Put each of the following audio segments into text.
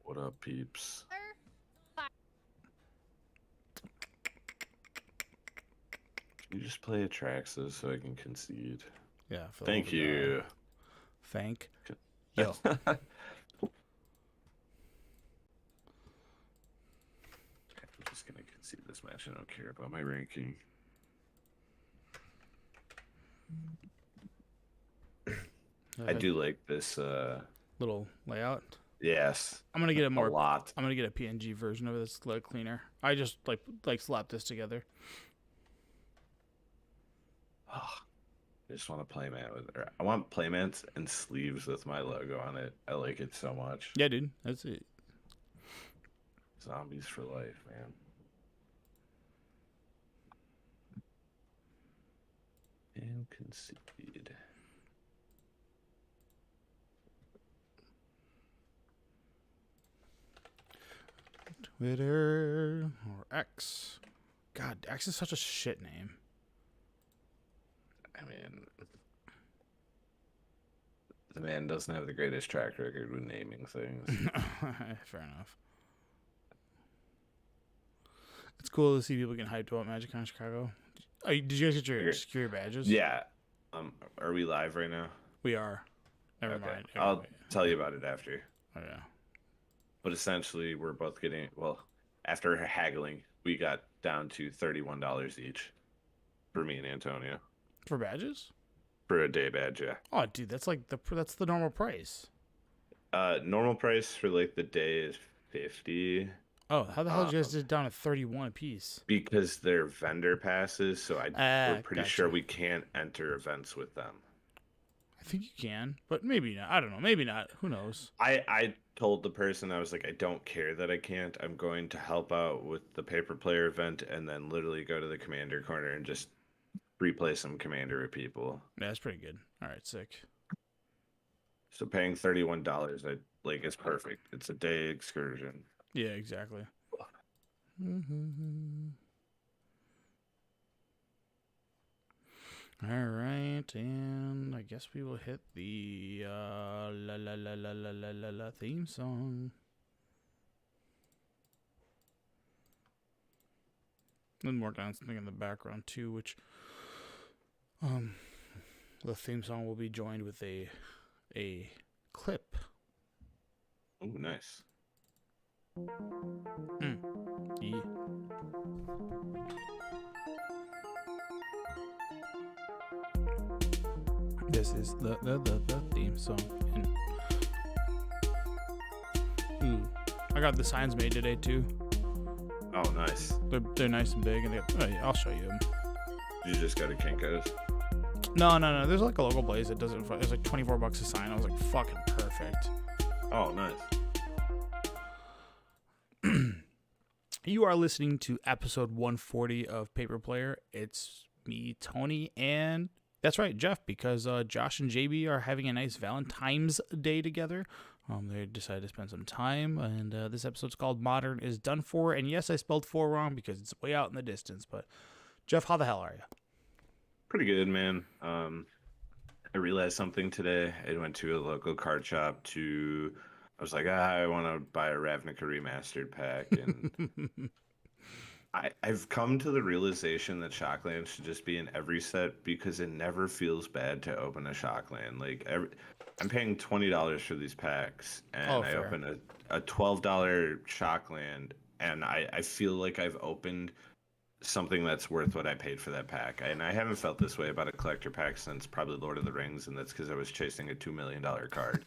What up, peeps? Can you just play Atraxas so I can concede? Yeah, for the love Thank of God. you. Thank yo. I'm just gonna concede this match. I don't care about my ranking. I do like this. Little layout. Yes, I'm gonna get a a more. lot. I'm gonna get a PNG version of this, a little cleaner. I just like slap this together. Oh, I just want to play man with her. I want playmats and sleeves with my logo on it. I like it so much. Yeah, dude, that's it. Zombies for life, man. And concede. Twitter or X. God, X is such a shit name. I mean, the man doesn't have the greatest track record with naming things. Fair enough. It's cool to see people getting hyped about MagicCon Chicago. Did you guys get your secure badges? Yeah. Are we live right now? We are. Never Okay. mind. I'll tell you about it after. Oh yeah. But essentially, we're both getting, well, after haggling, we got down to $31 each for me and Antonio For badges? for a day badge. Yeah. Oh, dude, that's the normal price. Normal price for like the day is 50 Oh, how the hell did you guys get down to 31 a piece? because they're vendor passes, so we're pretty Gotcha. sure we can't enter events with them. I think you can, but maybe not. I don't know. Maybe not. Who knows? I told the person, I was like, I don't care that I can't. I'm going to help out with the paper player event and then literally go to the commander corner and just replay some commander with people. Yeah, that's pretty good. All right, sick. So paying $31, I like it's perfect. It's a day excursion. Yeah, exactly. All right, and I guess we will hit the la la la la la la la la theme song. And more down something in the background too, which the theme song will be joined with a clip. Oh, nice. Yeah. This is the theme song. And, I got the signs made today too. Oh, nice. They're nice and big, and I'll show you them. You just go to Kinko's? No. There's like a local place that does it. It's like $24 a sign. I was like, fucking perfect. Oh, nice. You are listening to episode 140 of Paper Player. It's me, Tony, and that's right, Jeff, because Josh and JB are having a nice Valentine's Day together. They decided to spend some time, and this episode's called Modern is Done For. And yes, I spelled for wrong because it's way out in the distance. But Jeff, how the hell are you? Pretty good, man. I realized something today. I went to a local card shop I was like, I want to buy a Ravnica remastered pack, and I've come to the realization that Shockland should just be in every set because it never feels bad to open a Shockland. Like I'm paying $20 for these packs, and I fair. open a $12 Shockland, and I feel like I've opened something that's worth what I paid for that pack. And I haven't felt this way about a collector pack since probably Lord of the Rings, and that's because I was chasing a $2 million card.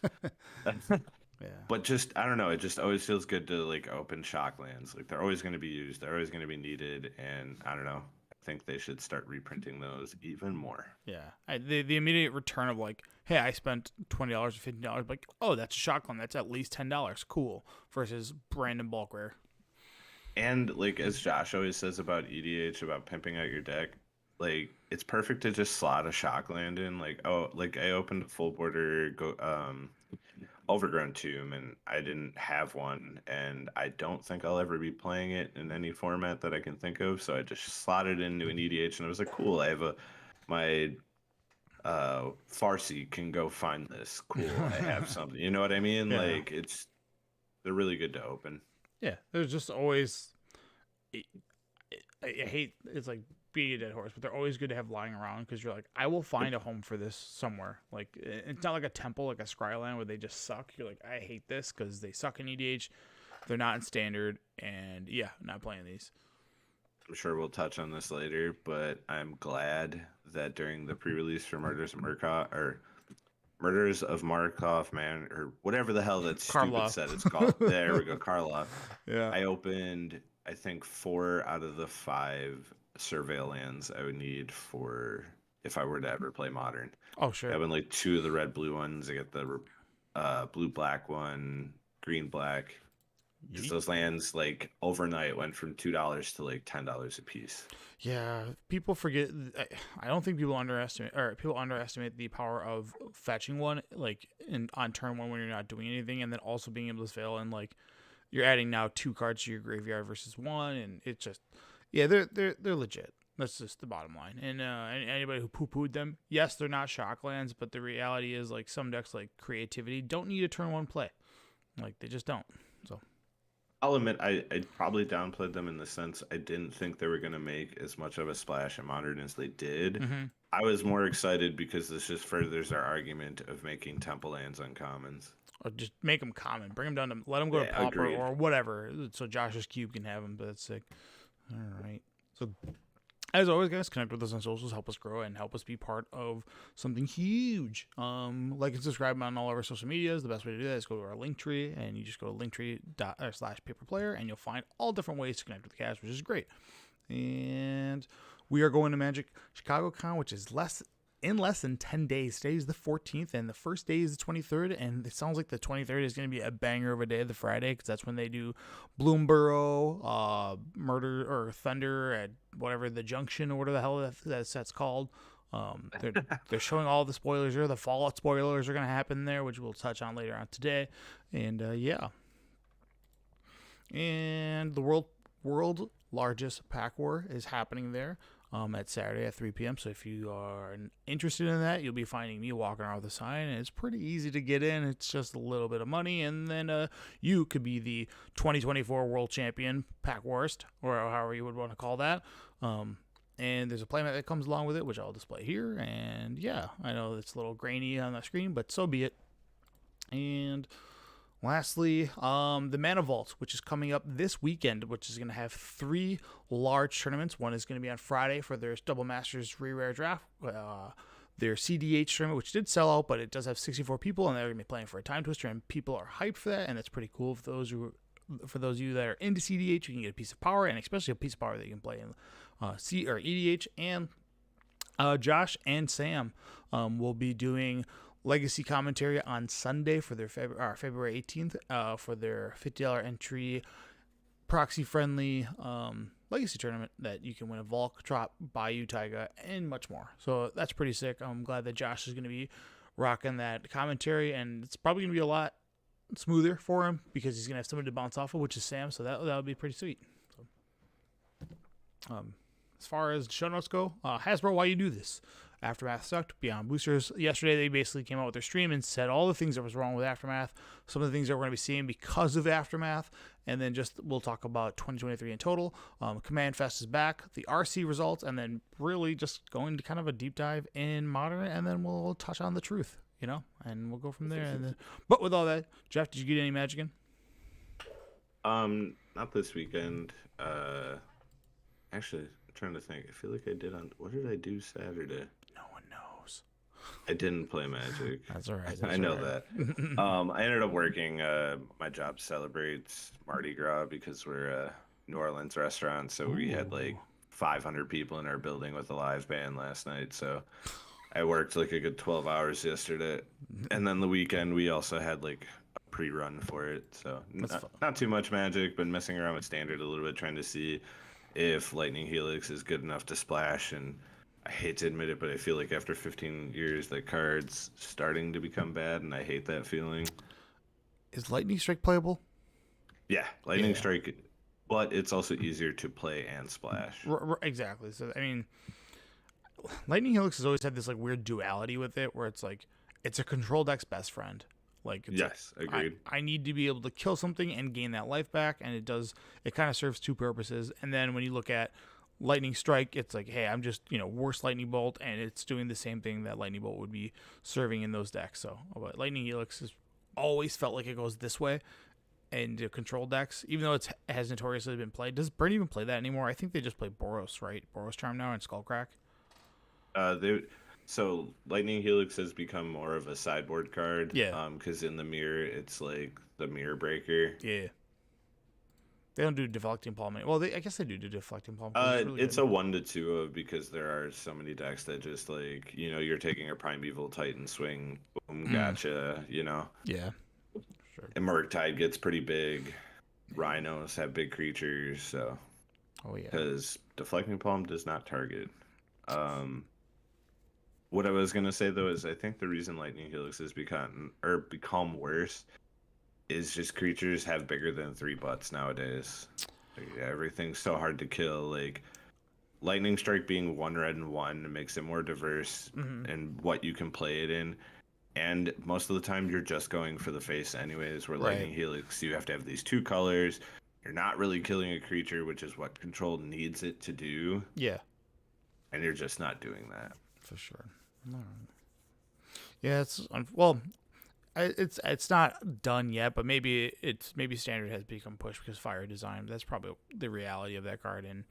Yeah. But just, I don't know, it just always feels good to like open Shocklands. Like they're always going to be used, they're always going to be needed, and I don't know. I think they should start reprinting those even more. Yeah. The immediate return of like, hey, I spent $20 or $15, like, oh, that's a Shockland. That's at least $10. Cool. Versus brand bulk rare. And like as Josh always says about EDH, about pimping out your deck, like it's perfect to just slot a Shockland in. Like, oh, like I opened a full border Overgrown Tomb, and I didn't have one, and I don't think I'll ever be playing it in any format that I can think of. So I just slotted into an EDH, and I was like, cool. I have my Farsi can go find this. Cool. I have something. You know what I mean? Yeah. Like it's they're really good to open. Yeah, there's just always. I hate it's like being a dead horse, but they're always good to have lying around because you're like, I will find a home for this somewhere. Like it's not like a temple, like a Scryland where they just suck. You're like, I hate this because they suck in EDH. They're not in standard, and yeah, not playing these. I'm sure we'll touch on this later, but I'm glad that during the pre-release for Murders of Markov Man, or whatever the hell that stupid Karlov. set it's called. There we go, Karlov. Yeah. I opened, I think, 4 out of the 5 surveil lands I would need for if I were to ever play Modern. Oh sure. I opened like 2 of the red-blue ones. I get the blue-black one, green-black. Those lands, like, overnight went from $2 to like $10 a piece. Yeah, people forget. I don't think people underestimate the power of fetching one, like on turn one when you're not doing anything, and then also being able to fail and like you're adding now 2 cards to your graveyard versus 1, and it's just they're legit. That's just the bottom line. And anybody who poo-pooed them, yes, they're not shock lands, but the reality is like some decks like Creativity don't need a turn 1 play, like they just don't. So. I'll admit, I probably downplayed them in the sense I didn't think they were going to make as much of a splash in Modern as they did. Mm-hmm. I was more excited because this just furthers our argument of making Temple lands uncommons. Or just make them common. Bring them down to let them go to Pauper or whatever, so Josh's Cube can have them. But that's sick. All right. So as always, guys, connect with us on socials, help us grow, and help us be part of something huge. Like and subscribe on all of our social medias. The best way to do that is go to our Linktree, and you just go to linktree.com/paperplayer, and you'll find all different ways to connect with the cast, which is great. And we are going to Magic Chicago Con, which is less than 10 days. Today is the 14th, and the first day is the 23rd, and it sounds like the 23rd is going to be a banger of a day, the Friday, because that's when they do Bloomborough, Murder, or Thunder at whatever, the Junction, or whatever the hell that set's called. They're showing all the spoilers there. The Fallout spoilers are going to happen there, which we'll touch on later on today. And, yeah. And the world largest pack war is happening there. At Saturday at 3 p.m. So if you are interested in that, you'll be finding me walking around with a sign. And it's pretty easy to get in. It's just a little bit of money. And then you could be the 2024 World Champion Pack Worst, or however you would want to call that. And there's a playmat that comes along with it, which I'll display here. And yeah, I know it's a little grainy on the screen, but so be it. And lastly, the Mana Vault, which is coming up this weekend, which is going to have 3 large tournaments. One is going to be on Friday for their Double Masters Re-Rare Draft. Their CDH tournament, which did sell out, but it does have 64 people, and they're going to be playing for a Time Twister, and people are hyped for that, and that's pretty cool. For those of you that are into CDH, you can get a piece of power, and especially a piece of power that you can play in EDH. And Josh and Sam will be doing Legacy commentary on Sunday for their February 18th for their $50 entry proxy-friendly Legacy tournament that you can win a Volk, Trop, Bayou, Taiga, and much more. So that's pretty sick. I'm glad that Josh is going to be rocking that commentary, and it's probably going to be a lot smoother for him because he's going to have somebody to bounce off of, which is Sam, so that would be pretty sweet. So, as far as show notes go, Hasbro, why you do this? Aftermath sucked. Beyond Boosters. Yesterday, they basically came out with their stream and said all the things that was wrong with Aftermath, some of the things that we're going to be seeing because of Aftermath, and then we'll talk about 2023 in total. Command Fest is back, the RC results, and then really just going to kind of a deep dive in Modern, and then we'll touch on the truth, and we'll go from there. But with all that, Jeff, did you get any Magic in? Not this weekend. Actually, I'm trying to think. I feel like I did what did I do Saturday? No one knows. I didn't play Magic. That's all right. I know that. I ended up working. My job celebrates Mardi Gras because we're a New Orleans restaurant, so we had like 500 people in our building with a live band last night. So I worked like a good 12 hours yesterday, and then the weekend we also had like a pre-run for it. So not too much Magic, but messing around with Standard a little bit, trying to see if Lightning Helix is good enough to splash. And I hate to admit it, but I feel like after 15 years, the card's starting to become bad, and I hate that feeling. Is Lightning Strike playable? Yeah, Lightning Strike, but it's also easier to play and splash. Exactly. So, I mean, Lightning Helix has always had this like weird duality with it, where it's like it's a control deck's best friend. Like, it's Yes, agreed. I need to be able to kill something and gain that life back, and it kind of serves two purposes. And then when you look at Lightning Strike, it's like, hey, I'm just, worse Lightning Bolt, and it's doing the same thing that Lightning Bolt would be serving in those decks. So, but Lightning Helix has always felt like it goes this way in the control decks, even though it has notoriously been played. Does Burn even play that anymore? I think they just play Boros, right? Boros Charm now and Skullcrack. So Lightning Helix has become more of a sideboard card. Yeah. Because in the mirror, it's like the mirror breaker. Yeah. They don't do Deflecting Palm. I guess they do Deflecting Palm. It's a 1-2 because there are so many decks that just like, you're taking a Primeval Titan swing, boom, gotcha, Yeah. Sure. And Murktide gets pretty big. Rhinos have big creatures, so. Oh yeah. Because Deflecting Palm does not target. What I was gonna say though is I think the reason Lightning Helix has become worse is just creatures have bigger than 3 butts nowadays. Like, everything's so hard to kill. Like Lightning Strike being 1 red and 1 makes it more diverse in what you can play it in. And most of the time you're just going for the face anyways, where Lightning Helix, you have to have these 2 colors. You're not really killing a creature, which is what Control needs it to do. Yeah. And you're just not doing that. For sure. Yeah, it's not done yet, but maybe standard has become pushed because Fire Design. That's probably the reality of that card. And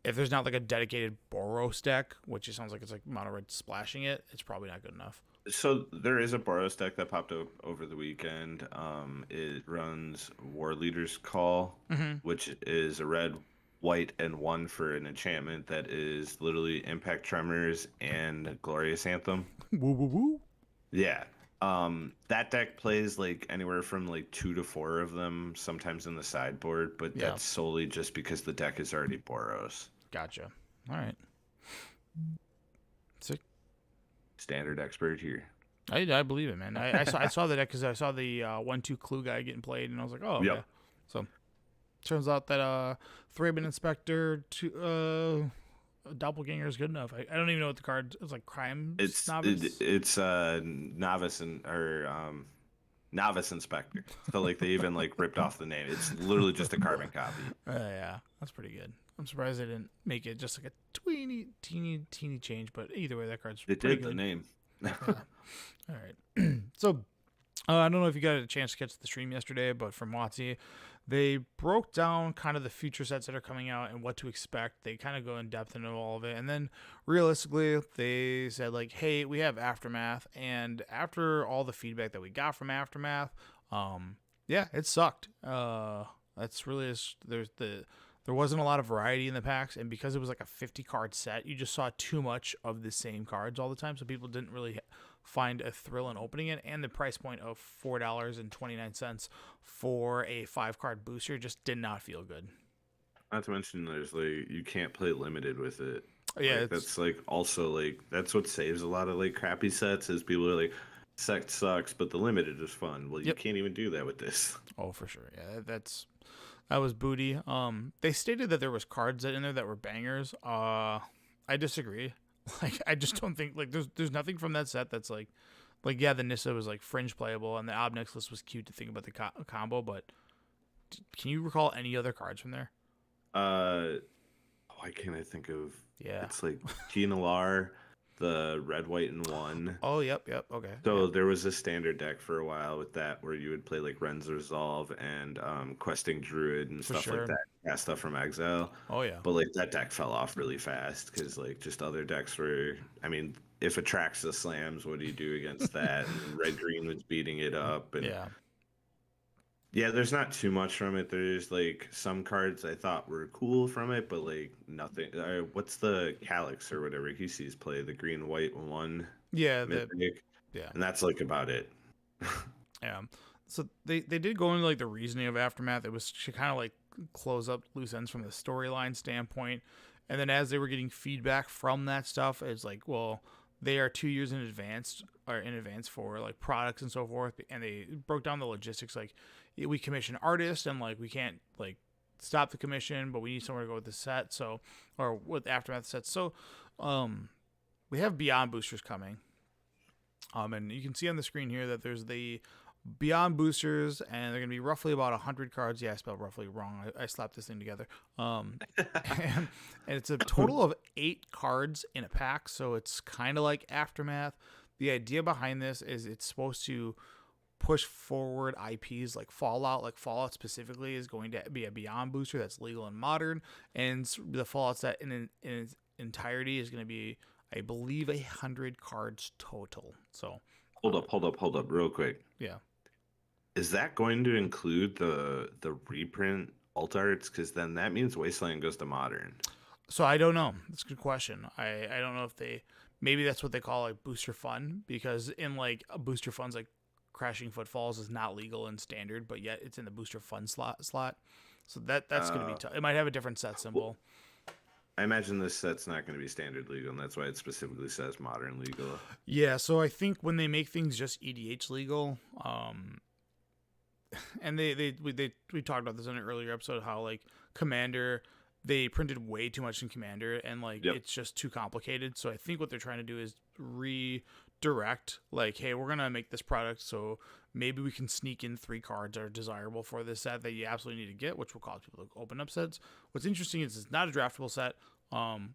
if there's not like a dedicated Boros deck, which it sounds like it's like mono red splashing it, it's probably not good enough. So there is a Boros deck that popped up over the weekend. It runs War Leader's Call, which is a red, white, and 1 for an enchantment that is literally Impact Tremors and Glorious Anthem. Woo woo woo. Yeah. That deck plays like anywhere from like 2 to 4 of them, sometimes in the sideboard, but that's solely just because the deck is already Boros. Gotcha. All right. Sick. Standard expert here. I believe it, man. I saw the deck because I saw the 1/2 Clue guy getting played, and I was like, oh, yeah. So turns out that Thraben Inspector Doppelganger is good enough. I don't even know what the card is, like Crime Novice. It's Novice Novice Inspector. So like they even like ripped off the name. It's literally just a carbon copy. Yeah, that's pretty good. I'm surprised they didn't make it just like a teeny change, but either way, that card's pretty good. The name. Yeah. All right. So I don't know if you got a chance to catch the stream yesterday, but from WotC, they broke down kind of the feature sets that are coming out and what to expect. They kind of go in depth into all of it. And then realistically, they said like, hey, we have Aftermath. And after all the feedback that we got from Aftermath, it sucked. That's really, there wasn't a lot of variety in the packs. And because it was like a 50 card set, you just saw too much of the same cards all the time. So people didn't really find a thrill in opening it, and the price point of $4.29 for a 5-card booster just did not feel good. Not to mention there's like you can't play limited with it. Yeah, like, that's like also like that's what saves a lot of like crappy sets is people are like set sucks, but the limited is fun. Well, you can't even do that with this. Oh, for sure. Yeah, that was booty. They stated that there was cards in there that were bangers. I disagree. Like, I just don't think like there's nothing from that set that's like yeah, the Nissa was like fringe playable and the Obnixilus was cute to think about the combo, but can you recall any other cards from there? Why can't I think of? Yeah, it's like Keenalar, the red, white, and 1. Oh, yep, okay. So there was a standard deck for a while with that where you would play like Ren's Resolve and Questing Druid and stuff like that. Yeah, stuff from Exile. Oh yeah. But like that deck fell off really fast because like just other decks were. I mean, if Atraxa slams, what do you do against that? And Red Green was beating it up. And yeah, there's not too much from it. There's like some cards I thought were cool from it, but like nothing. What's the Calyx or whatever he sees play? The green, white 1. Yeah, and that's like about it. Yeah. So they did go into like the reasoning of Aftermath. It was to kind of like close up loose ends from the storyline standpoint, and then as they were getting feedback from that stuff, it's like, well, they are 2 years in advance for like products and so forth, and they broke down the logistics. Like, we commission artists, and like we can't like stop the commission, but we need somewhere to go with the set. So, or with Aftermath sets. So, we have Beyond boosters coming. And you can see on the screen here that there's the Beyond boosters, and they're gonna be roughly about 100 cards. Yeah, I spelled roughly wrong. I slapped this thing together. And it's a total of 8 cards in a pack, so it's kind of like Aftermath. The idea behind this is it's supposed to push forward IPs like Fallout. Like Fallout specifically is going to be a Beyond booster that's legal and modern, and the Fallout set in its entirety is going to be, I believe, 100 cards total. So Hold up, real quick. yeah. Is that going to include the reprint alt arts? Because then that means Wasteland goes to modern. So I don't know. That's a good question. I don't know if maybe that's what they call like booster fun, because in like a booster funds like Crashing Footfalls is not legal in standard, but yet it's in the booster fun slot. So that's going to be tough. It might have a different set symbol. I imagine this set's not going to be standard legal, and that's why it specifically says modern legal. Yeah, so I think when they make things just EDH legal, and we talked about this in an earlier episode, how like Commander, they printed way too much in Commander, and like it's just too complicated. So I think what they're trying to do is redirect, like, hey, we're gonna make this product so maybe we can sneak in 3 cards that are desirable for this set that you absolutely need to get, which will cause people to open up sets. What's interesting is it's not a draftable set,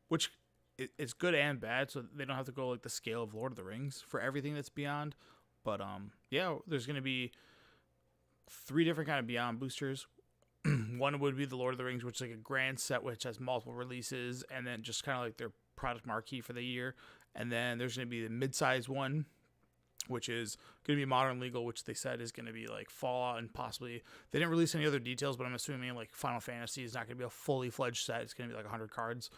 which it's good and bad, so they don't have to go like the scale of Lord of the Rings for everything that's Beyond. But yeah, there's gonna be 3 different kind of Beyond boosters. One would be the Lord of the Rings, which is like a grand set which has multiple releases, and then just kind of like their product marquee for the year. And then there's going to be the mid-size one, which is going to be modern legal, which they said is going to be like Fallout, and possibly they didn't release any other details, but I'm assuming like Final Fantasy is not going to be a fully fledged set. It's going to be like 100 cards.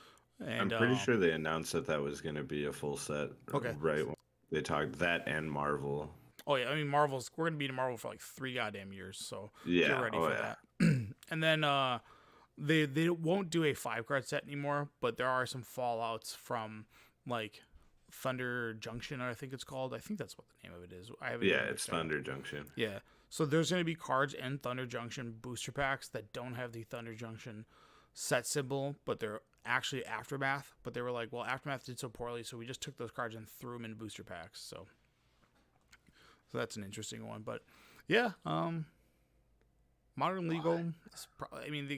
And I'm pretty sure they announced that was going to be a full set. Okay. Right. They talked that and Marvel. Oh yeah, I mean we're going to be in Marvel for like 3 goddamn years, so yeah, get ready for that. And then they won't do a 5-card set anymore, but there are some fallouts from like Thunder Junction, I think it's called. I think that's what the name of it is. It's Thunder Junction. Yeah. So there's going to be cards in Thunder Junction booster packs that don't have the Thunder Junction set symbol, but they're actually Aftermath. But they were like, well, Aftermath did so poorly, so we just took those cards and threw them in booster packs. So that's an interesting one. But yeah, modern legal is probably, I mean,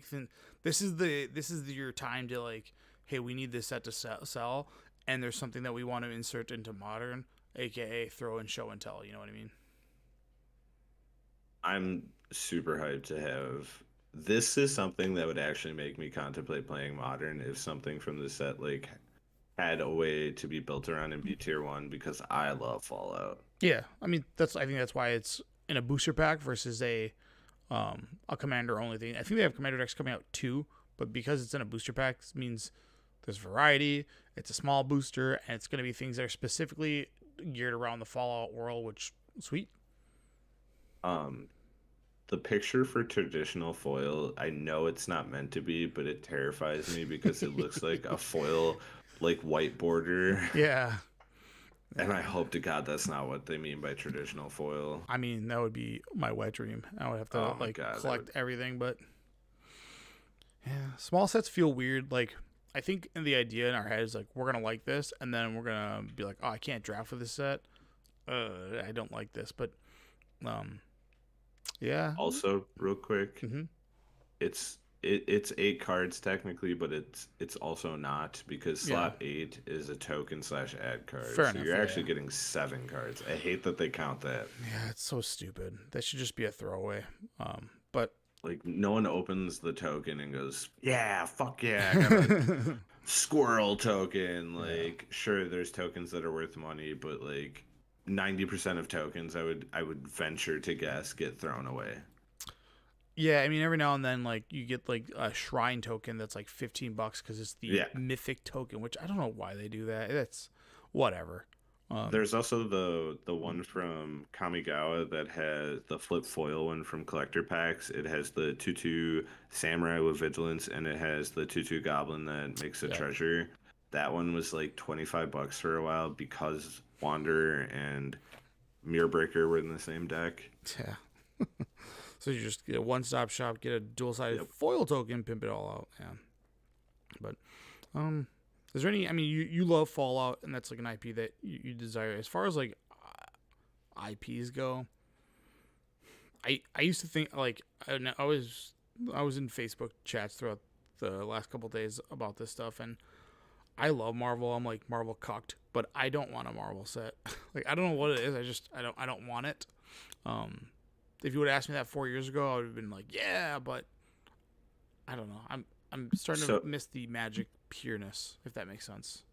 this is your time to like, hey, we need this set to sell, and there's something that we want to insert into modern, aka throw in show and tell. You know what I mean? I'm super hyped to have. This is something that would actually make me contemplate playing modern if something from the set like had a way to be built around and be tier 1, because I love Fallout. Yeah, I mean I think that's why it's in a booster pack versus a commander only thing. I think they have commander decks coming out too, but because it's in a booster pack, it means there's variety. It's a small booster, and it's going to be things that are specifically geared around the Fallout world, which sweet. The picture for traditional foil, I know it's not meant to be, but it terrifies me because it looks like a foil like white border. Yeah. And I hope to God that's not what they mean by traditional foil. I mean, that would be my wet dream. I would have to collect everything, but yeah, small sets feel weird. Like, I think in the idea in our head is like, we're going to like this, and then we're going to be like, oh, I can't draft for this set. I don't like this, but yeah. Also, real quick, it's 8 cards technically, but it's also not, because slot 8 is a token / add card. Fair so enough, you're actually getting 7 cards. I hate that they count that. Yeah, it's so stupid. That should just be a throwaway. But like, no one opens the token and goes, yeah, fuck yeah, I got a squirrel token. Like, sure, there's tokens that are worth money, but like 90% of tokens I would venture to guess get thrown away. Yeah, I mean, every now and then, like, you get like a shrine token that's like $15 because it's the mythic token, which I don't know why they do that. It's whatever. There's also the one from Kamigawa that has the flip foil one from collector packs. It has the 2/2 samurai with vigilance, and it has the 2/2 goblin that makes a treasure. That one was like $25 for a while because Wanderer and Mirrorbreaker were in the same deck. Yeah. So you just get a one-stop shop, get a dual-sided foil token, pimp it all out. Yeah. But is there any, I mean, you love Fallout, and that's like an IP that you desire. As far as like IPs go, I used to think like I was in Facebook chats throughout the last couple days about this stuff, and I love Marvel. I'm like Marvel cucked, but I don't want a Marvel set. Like I don't know what it is. I don't want it. If you would have asked me that 4 years ago, I would have been like, yeah, but I don't know. I'm starting So to miss the magic pureness, if that makes sense.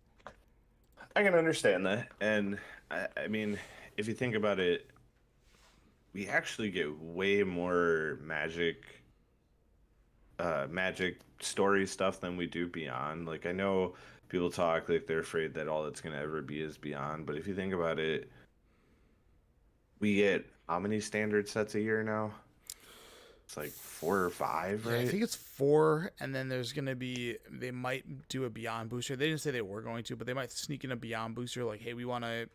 I can understand that, and I mean, if you think about it, we actually get way more magic story stuff than we do Beyond. Like I know people talk like they're afraid that all it's gonna ever be is Beyond, but if you think about it, we get how many standard sets a year now? It's like 4 or 5, Yeah, I right? think it's four, and then there's gonna be they might do a Beyond booster. They didn't say they were going to, but they might sneak in a Beyond booster. Like, hey, we want to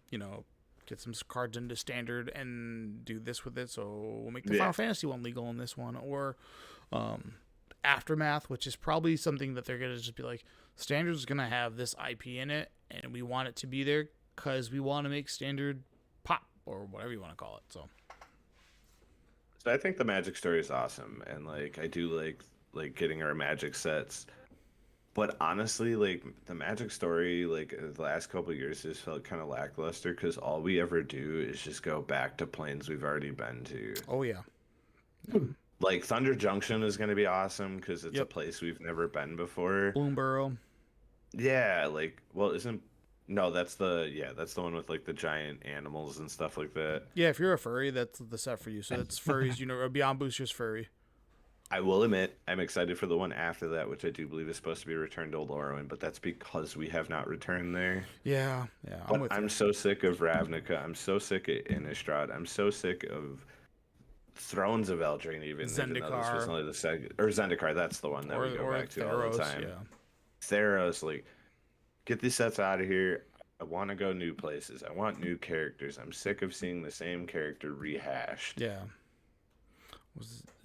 get some cards into Standard and do this with it. So we'll make the Yeah. Final Fantasy one legal in this one, or um, Aftermath, which is probably something that they're gonna just be like, Standard is gonna have this IP in it, and we want it to be there because we want to make Standard pop or whatever you want to call it. So So I think the Magic story is awesome, and like I do like getting our Magic sets. But honestly, like the Magic story, like the last couple of years just felt kind of lackluster because all we ever do is just go back to planes we've already been to. oh yeah, Like Thunder Junction is going to be awesome because it's a yep, place we've never been before. Bloomborough. Yeah, like well, isn't no, that's the one with like the giant animals and stuff like that. Yeah, if you're a furry, that's the set for you. So that's furries, Beyond Boosters furry. I will admit, I'm excited for the one after that, which I do believe is supposed to be Return to Lorwyn, but that's because we have not returned there. Yeah, yeah, I'm But with you. I'm so sick of Ravnica. I'm so sick of Innistrad. I'm so sick of Thrones of Eldraine, even though this was Zendikar only the second, or Zendikar. That's the one that we go or back to all the Theros, time. yeah, Theros, like, get these sets out of here. I want to go new places. I want new characters. I'm sick of seeing the same character rehashed. yeah.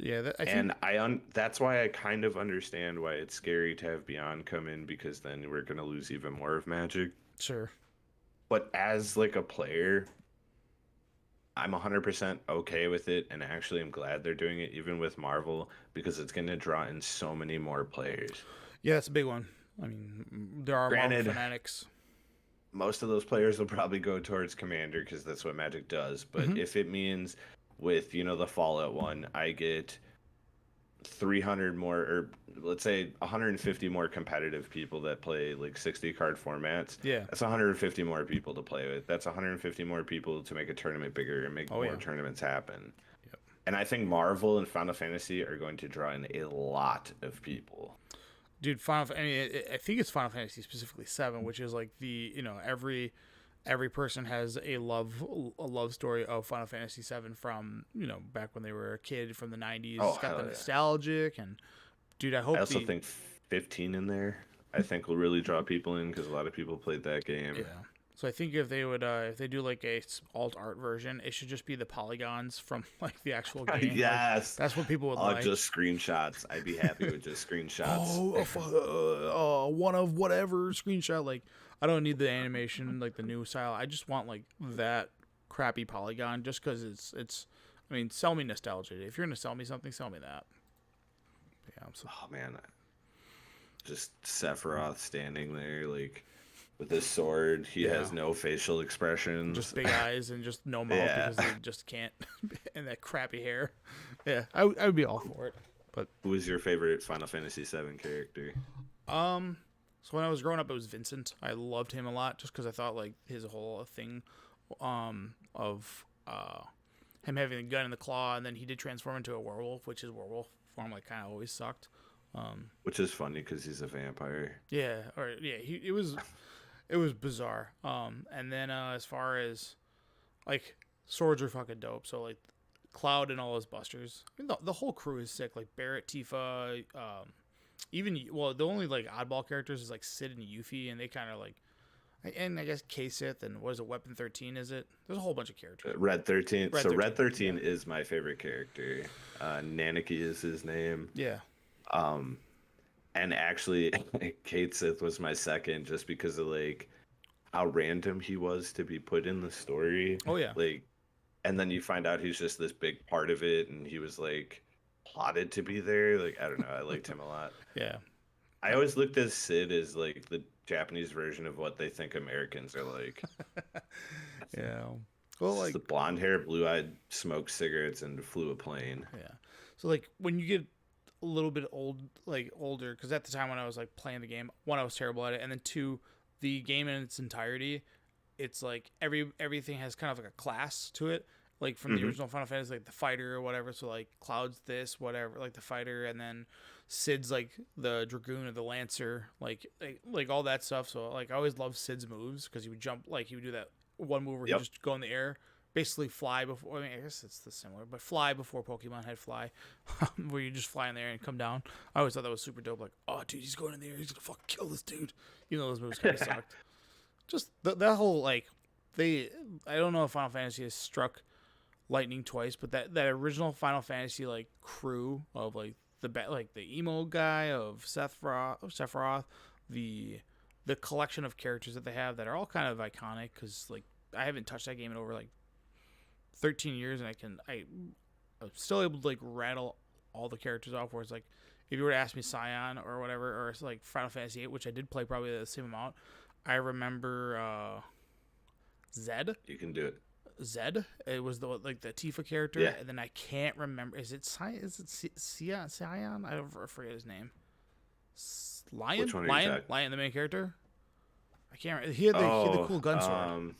I think And that's why I kind of understand why it's scary to have Beyond come in because then we're going to lose even more of Magic. sure. But as like a player, I'm 100% okay with it, and actually I'm glad they're doing it even with Marvel because it's going to draw in so many more players. Yeah, that's a big one. I mean, there are Marvel Granted, fanatics. most of those players will probably go towards Commander because that's what Magic does. But Hmm. if it means with, the Fallout one, I get 300 more, or let's say 150 more competitive people that play like 60 card formats. Yeah. That's 150 more people to play with. That's 150 more people to make a tournament bigger and make Oh more yeah. tournaments happen. Yep. And I think Marvel and Final Fantasy are going to draw in a lot of people. Dude, I mean, I think it's Final Fantasy specifically 7, which is like every person has a love story of Final Fantasy 7 from back when they were a kid from the 90s. Oh, It's got hell the yeah. nostalgic, and dude, I hope I also think 15 in there, I think will really draw people in because a lot of people played that game. yeah. So I think if they would if they do like a alt art version, it should just be the polygons from like the actual game. Like, Yes. that's what people would Oh, like. just screenshots. I'd be happy with just screenshots. One of whatever screenshot. Like, I don't need the animation, like the new style. I just want like that crappy polygon, just because it's. I mean, sell me nostalgia. If you're gonna sell me something, sell me that. Yeah, Oh man, just Sephiroth standing there like with his sword. He Yeah. has no facial expressions. just big eyes and just no mouth Yeah. because they just can't, and that crappy hair. Yeah, I would be all for it. But Who was your favorite Final Fantasy VII character? so when I was growing up, it was Vincent. I loved him a lot just because I thought like his whole thing, of him having a gun in the claw, and then he did transform into a werewolf, which his werewolf form like kind of always sucked. Which is funny because he's a vampire. Yeah, it was bizarre. And then as far as like swords are fucking dope. So like Cloud and all his busters. I mean, the whole crew is sick. Like Barrett, Tifa, the only like oddball characters is like Sid and Yuffie, and they kind of like, and I guess Kasith and what is it, Weapon 13? Is it? There's a whole bunch of characters. Red 13. Red so 13, Red 13 is my favorite character. Nanaki is his name. Yeah. And actually, Kate Sith was my second just because of like how random he was to be put in the story. Oh yeah. Like and then you find out he's just this big part of it, and he was like plotted to be there. Like I don't know, I liked him a lot. Yeah. I always looked at Sid as like the Japanese version of what they think Americans are like. Yeah. Well, Just like the blonde hair, blue eyed, smoked cigarettes, and flew a plane. yeah. So like when you get a little bit older, because at the time when I was like playing the game, one, I was terrible at it, and then two, the game in its entirety, it's like everything has kind of like a class to it. Like from the Hmm. original Final Fantasy, like the fighter or whatever. So like Cloud's this, whatever, like the fighter, and then Sid's like the dragoon or the lancer, like all that stuff. So like I always loved Sid's moves because he would jump, like he would do that one move where he Yep. just go in the air, basically fly before. I mean, I guess it's the similar, but fly before Pokemon had fly, where you just fly in the air and come down. I always thought that was super dope. Like, oh dude, he's going in the air, he's gonna fucking kill this dude. You know those moves kind of sucked. Just that whole like I don't know if Final Fantasy has struck lightning twice, but that original Final Fantasy like crew of like the emo guy of Sephiroth, the collection of characters that they have that are all kind of iconic because like I haven't touched that game in over like 13 years, and I'm still able to like rattle all the characters off. Where it's like if you were to ask me Scion or whatever, or it's like Final Fantasy 8, which I did play probably the same amount, I remember Zed. You can do it. Zed. It was the Tifa character, Yeah. and then I can't remember. Is it Scion? I forget his name. Lion. Which one are you Lion. talking? Lion, the main character. I can't. He had the cool gun sword.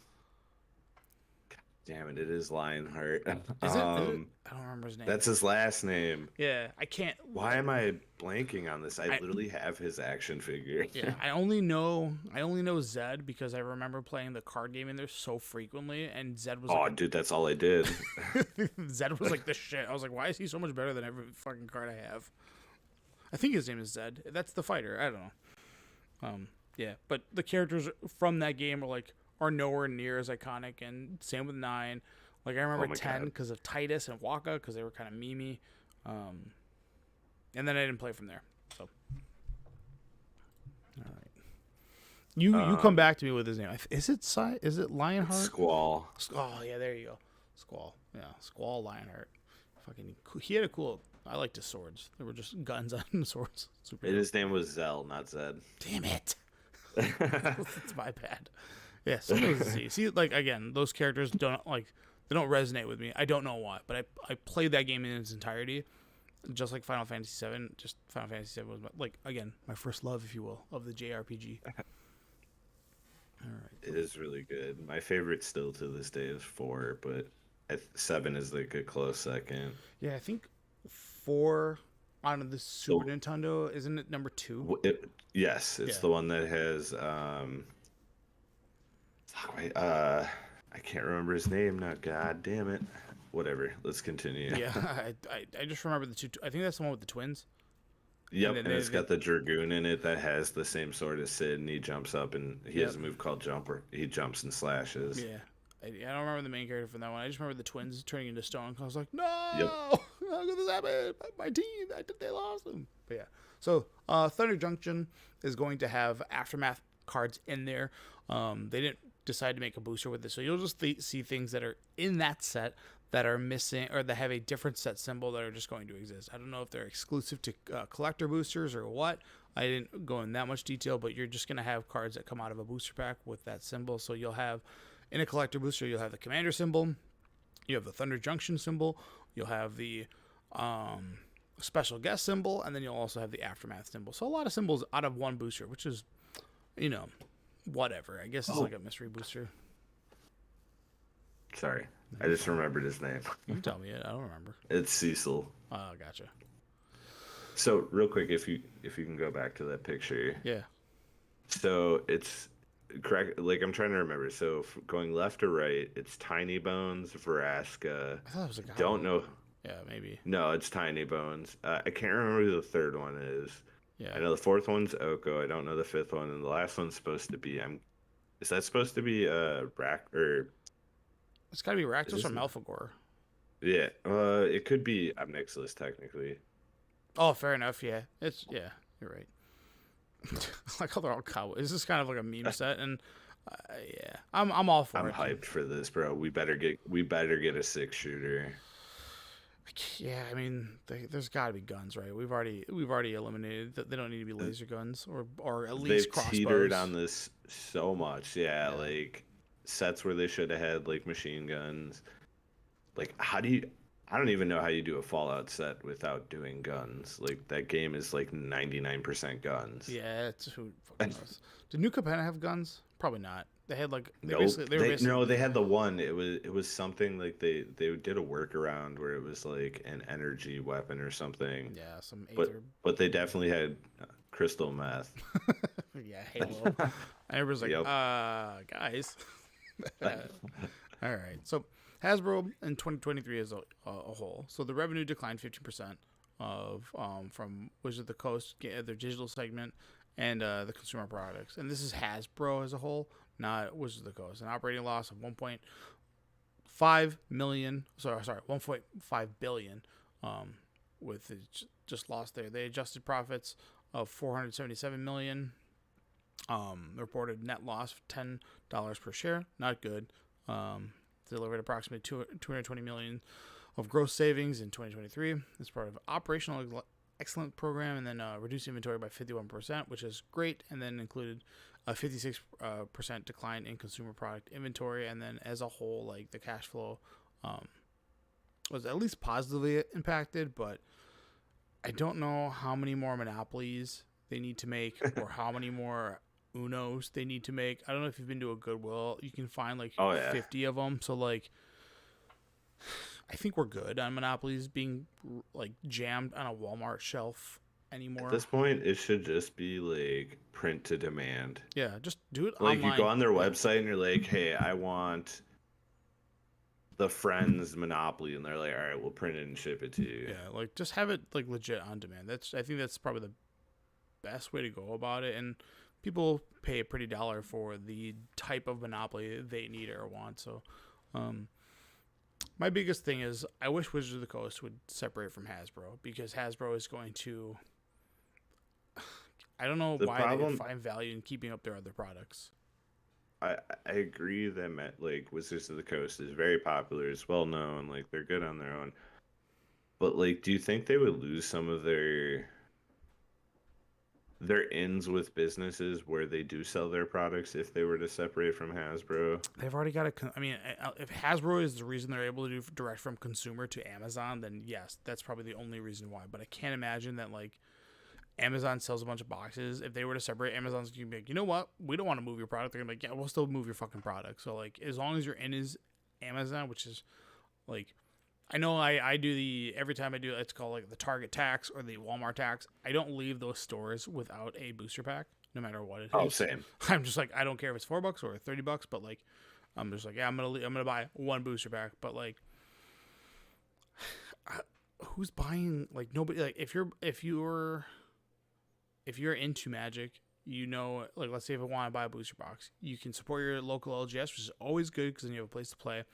Damn it! It is Lionheart. Is it? I don't remember his name. That's his last name. Yeah, I can't. Why am I blanking on this? I literally have his action figure. Yeah, I only know Zed because I remember playing the card game in there so frequently, and Zed was. Oh, like, dude, that's all I did. Zed was like the shit. I was like, why is he so much better than every fucking card I have? I think his name is Zed. That's the fighter. I don't know. Yeah, but the characters from that game are nowhere near as iconic, and same with 9. Like I remember 10 because of Titus and Waka because they were kind of memey, and then I didn't play from there. So, all right, you come back to me with his name. Is it Lionheart? Squall. Oh yeah, there you go. Squall. Yeah, Squall Lionheart. Fucking, he had a cool. I liked his swords. They were just guns on swords. Super. His name was Zell, not Zed. Damn it. That's my bad. Yeah, so see, like again, those characters don't they don't resonate with me. I don't know why, but I played that game in its entirety, just like Final Fantasy VII. Just Final Fantasy VII was my first love, if you will, of the JRPG. All right, It is really good. My favorite still to this day is 4, but 7 is like a close second. Yeah, I think 4 on the Super Nintendo, isn't it number 2? Yes, it's the one that has I can't remember his name now. God damn it. Whatever. Let's continue. Yeah, I just remember the two. I think that's the one with the twins. Yep, and it's got the Dragoon in it that has the same sword as Sid, and he jumps up, and he has a move called Jump where he jumps and slashes. Yeah. I don't remember the main character from that one. I just remember the twins turning into stone. I was like, no! Yep. How could this happen? My team, they lost them. But yeah. So, Thunder Junction is going to have Aftermath cards in there. They didn't decide to make a booster with this. So you'll just see things that are in that set that are missing or that have a different set symbol that are just going to exist. I don't know if they're exclusive to collector boosters or what. I didn't go in that much detail, but you're just going to have cards that come out of a booster pack with that symbol. So you'll have, in a collector booster, you'll have the commander symbol, you have the Thunder Junction symbol, you'll have the special guest symbol, and then you'll also have the Aftermath symbol. So a lot of symbols out of one booster, which is, whatever. I guess it's like a mystery booster. Sorry, I just remembered his name. You can tell me it. I don't remember. It's Cecil. Oh, gotcha. So real quick, if you can go back to that picture. Yeah. So it's correct. Like I'm trying to remember. So going left to right, it's Tiny Bones, Vraska. I thought it was a guy. Don't know. Yeah, maybe. No, it's Tiny Bones. I can't remember who the third one is. Yeah. I know the fourth one's Oko. I don't know the fifth one, and the last one's supposed to be. Is that supposed to be Rack or? It's got to be Rakdos or Malphagor. Yeah. It could be Obnixilis technically. Oh, fair enough. Yeah, you're right. I like how they're all cowboys. This is kind of like a meme set, and Yeah, I'm all for I'm it. hyped for this, bro. We better get a 6 shooter. Yeah, I mean, there's got to be guns, right? We've already eliminated that. They don't need to be laser guns or at least They've teetered crossbows. on this so much. Yeah, Yeah, like sets where they should have had like machine guns. Like how do you I don't even know how you do a Fallout set without doing guns. Like that game is like 99% guns. yeah. It's who fucking knows. Did New Capenna have guns? Probably not. They had like Nope. they were basically They had the one. It was something like they did a workaround where it was like an energy weapon or something. yeah some But Aether. but they definitely had crystal meth. Yeah, Halo. And everyone's like, Yep. guys. All right. So Hasbro in 2023 as a whole. So the revenue declined 15% of from Wizards of the Coast, their digital segment, and the consumer products. And this is Hasbro as a whole, not Wizards of the Coast. An operating loss of 1.5 million. Sorry, 1.5 billion. With just lost there. They adjusted profits of 477 million. Reported net loss of $10 per share. Not good. Delivered approximately 220 million of gross savings in 2023 as part of operational excellent program, and then reduced inventory by 51%, which is great, and then included a 56% decline in consumer product inventory, and then as a whole, like the cash flow was at least positively impacted, but I don't know how many more monopolies they need to make or how many more Unos they need to make. I don't know if you've been to a Goodwill. You can find like Oh yeah. 50 of them. So like, I think we're good on monopolies being like jammed on a Walmart shelf At anymore. this point, it should just be like print to demand. Yeah, just do it Like you go online. on their Yeah, website and you're like, "Hey, I want the Friends Monopoly," and they're like, "All right, we'll print it and ship it to you." yeah, like just have it like legit on demand. I think that's probably the best way to go about it, and people pay a pretty dollar for the type of monopoly they need or want. So, my biggest thing is I wish Wizards of the Coast would separate from Hasbro, because Hasbro is going to. I don't know The why they would problem, find value in keeping up their other products. I agree that like Wizards of the Coast is very popular, it's well known, like they're good on their own. But like, do you think they would lose some of their ins with businesses where they do sell their products if they were to separate from Hasbro? They've already got a. I mean, if Hasbro is the reason they're able to do direct from consumer to Amazon, then yes, that's probably the only reason why. But I can't imagine that like Amazon sells a bunch of boxes. If they were to separate, Amazon's gonna be like, you know what? We don't want to move your product. They're gonna be like, yeah, we'll still move your fucking product. So like, as long as your in is Amazon, which is like, I know I do every time I do it's called like the Target tax or the Walmart tax. I don't leave those stores without a booster pack, no matter what it Oh, is. same. I'm just like, I don't care if it's $4 or $30, but like, I'm just like, yeah, I'm gonna buy one booster pack. But like, who's buying? Like nobody. Like if you're into Magic, you know, like let's say if I want to buy a booster box, you can support your local LGS, which is always good because then you have a place to play.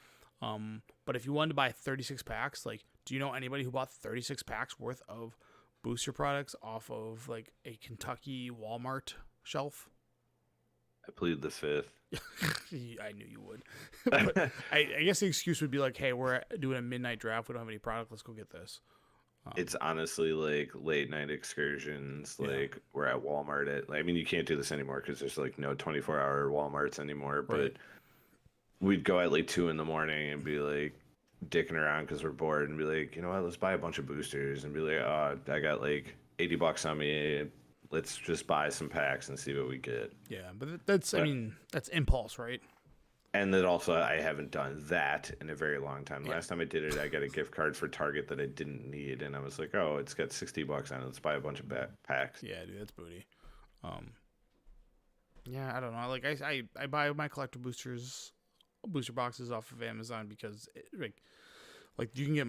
But if you wanted to buy 36 packs, like, do you know anybody who bought 36 packs worth of booster products off of like a Kentucky Walmart shelf? I plead the fifth. I knew you would. But I guess the excuse would be like, hey, we're doing a midnight draft. We don't have any product. Let's go get this. It's honestly like late night excursions. Yeah. Like we're at Walmart I mean, you can't do this anymore because there's like no 24-hour Walmarts anymore. But Right. we'd go at like 2 in the morning and be like dicking around because we're bored and be like, you know what, let's buy a bunch of boosters and be like, oh, I got like $80 on me. Let's just buy some packs and see what we get. Yeah, but that's, I But mean, that's impulse, right? and then also I haven't done that in a very long time. Yeah. Last time I did it, I got a gift card for Target that I didn't need, and I was like, oh, it's got $60 on it. Let's buy a bunch of packs. Yeah, dude, that's booty. Yeah, I don't know. Like I buy my collector booster boxes off of Amazon because like you can get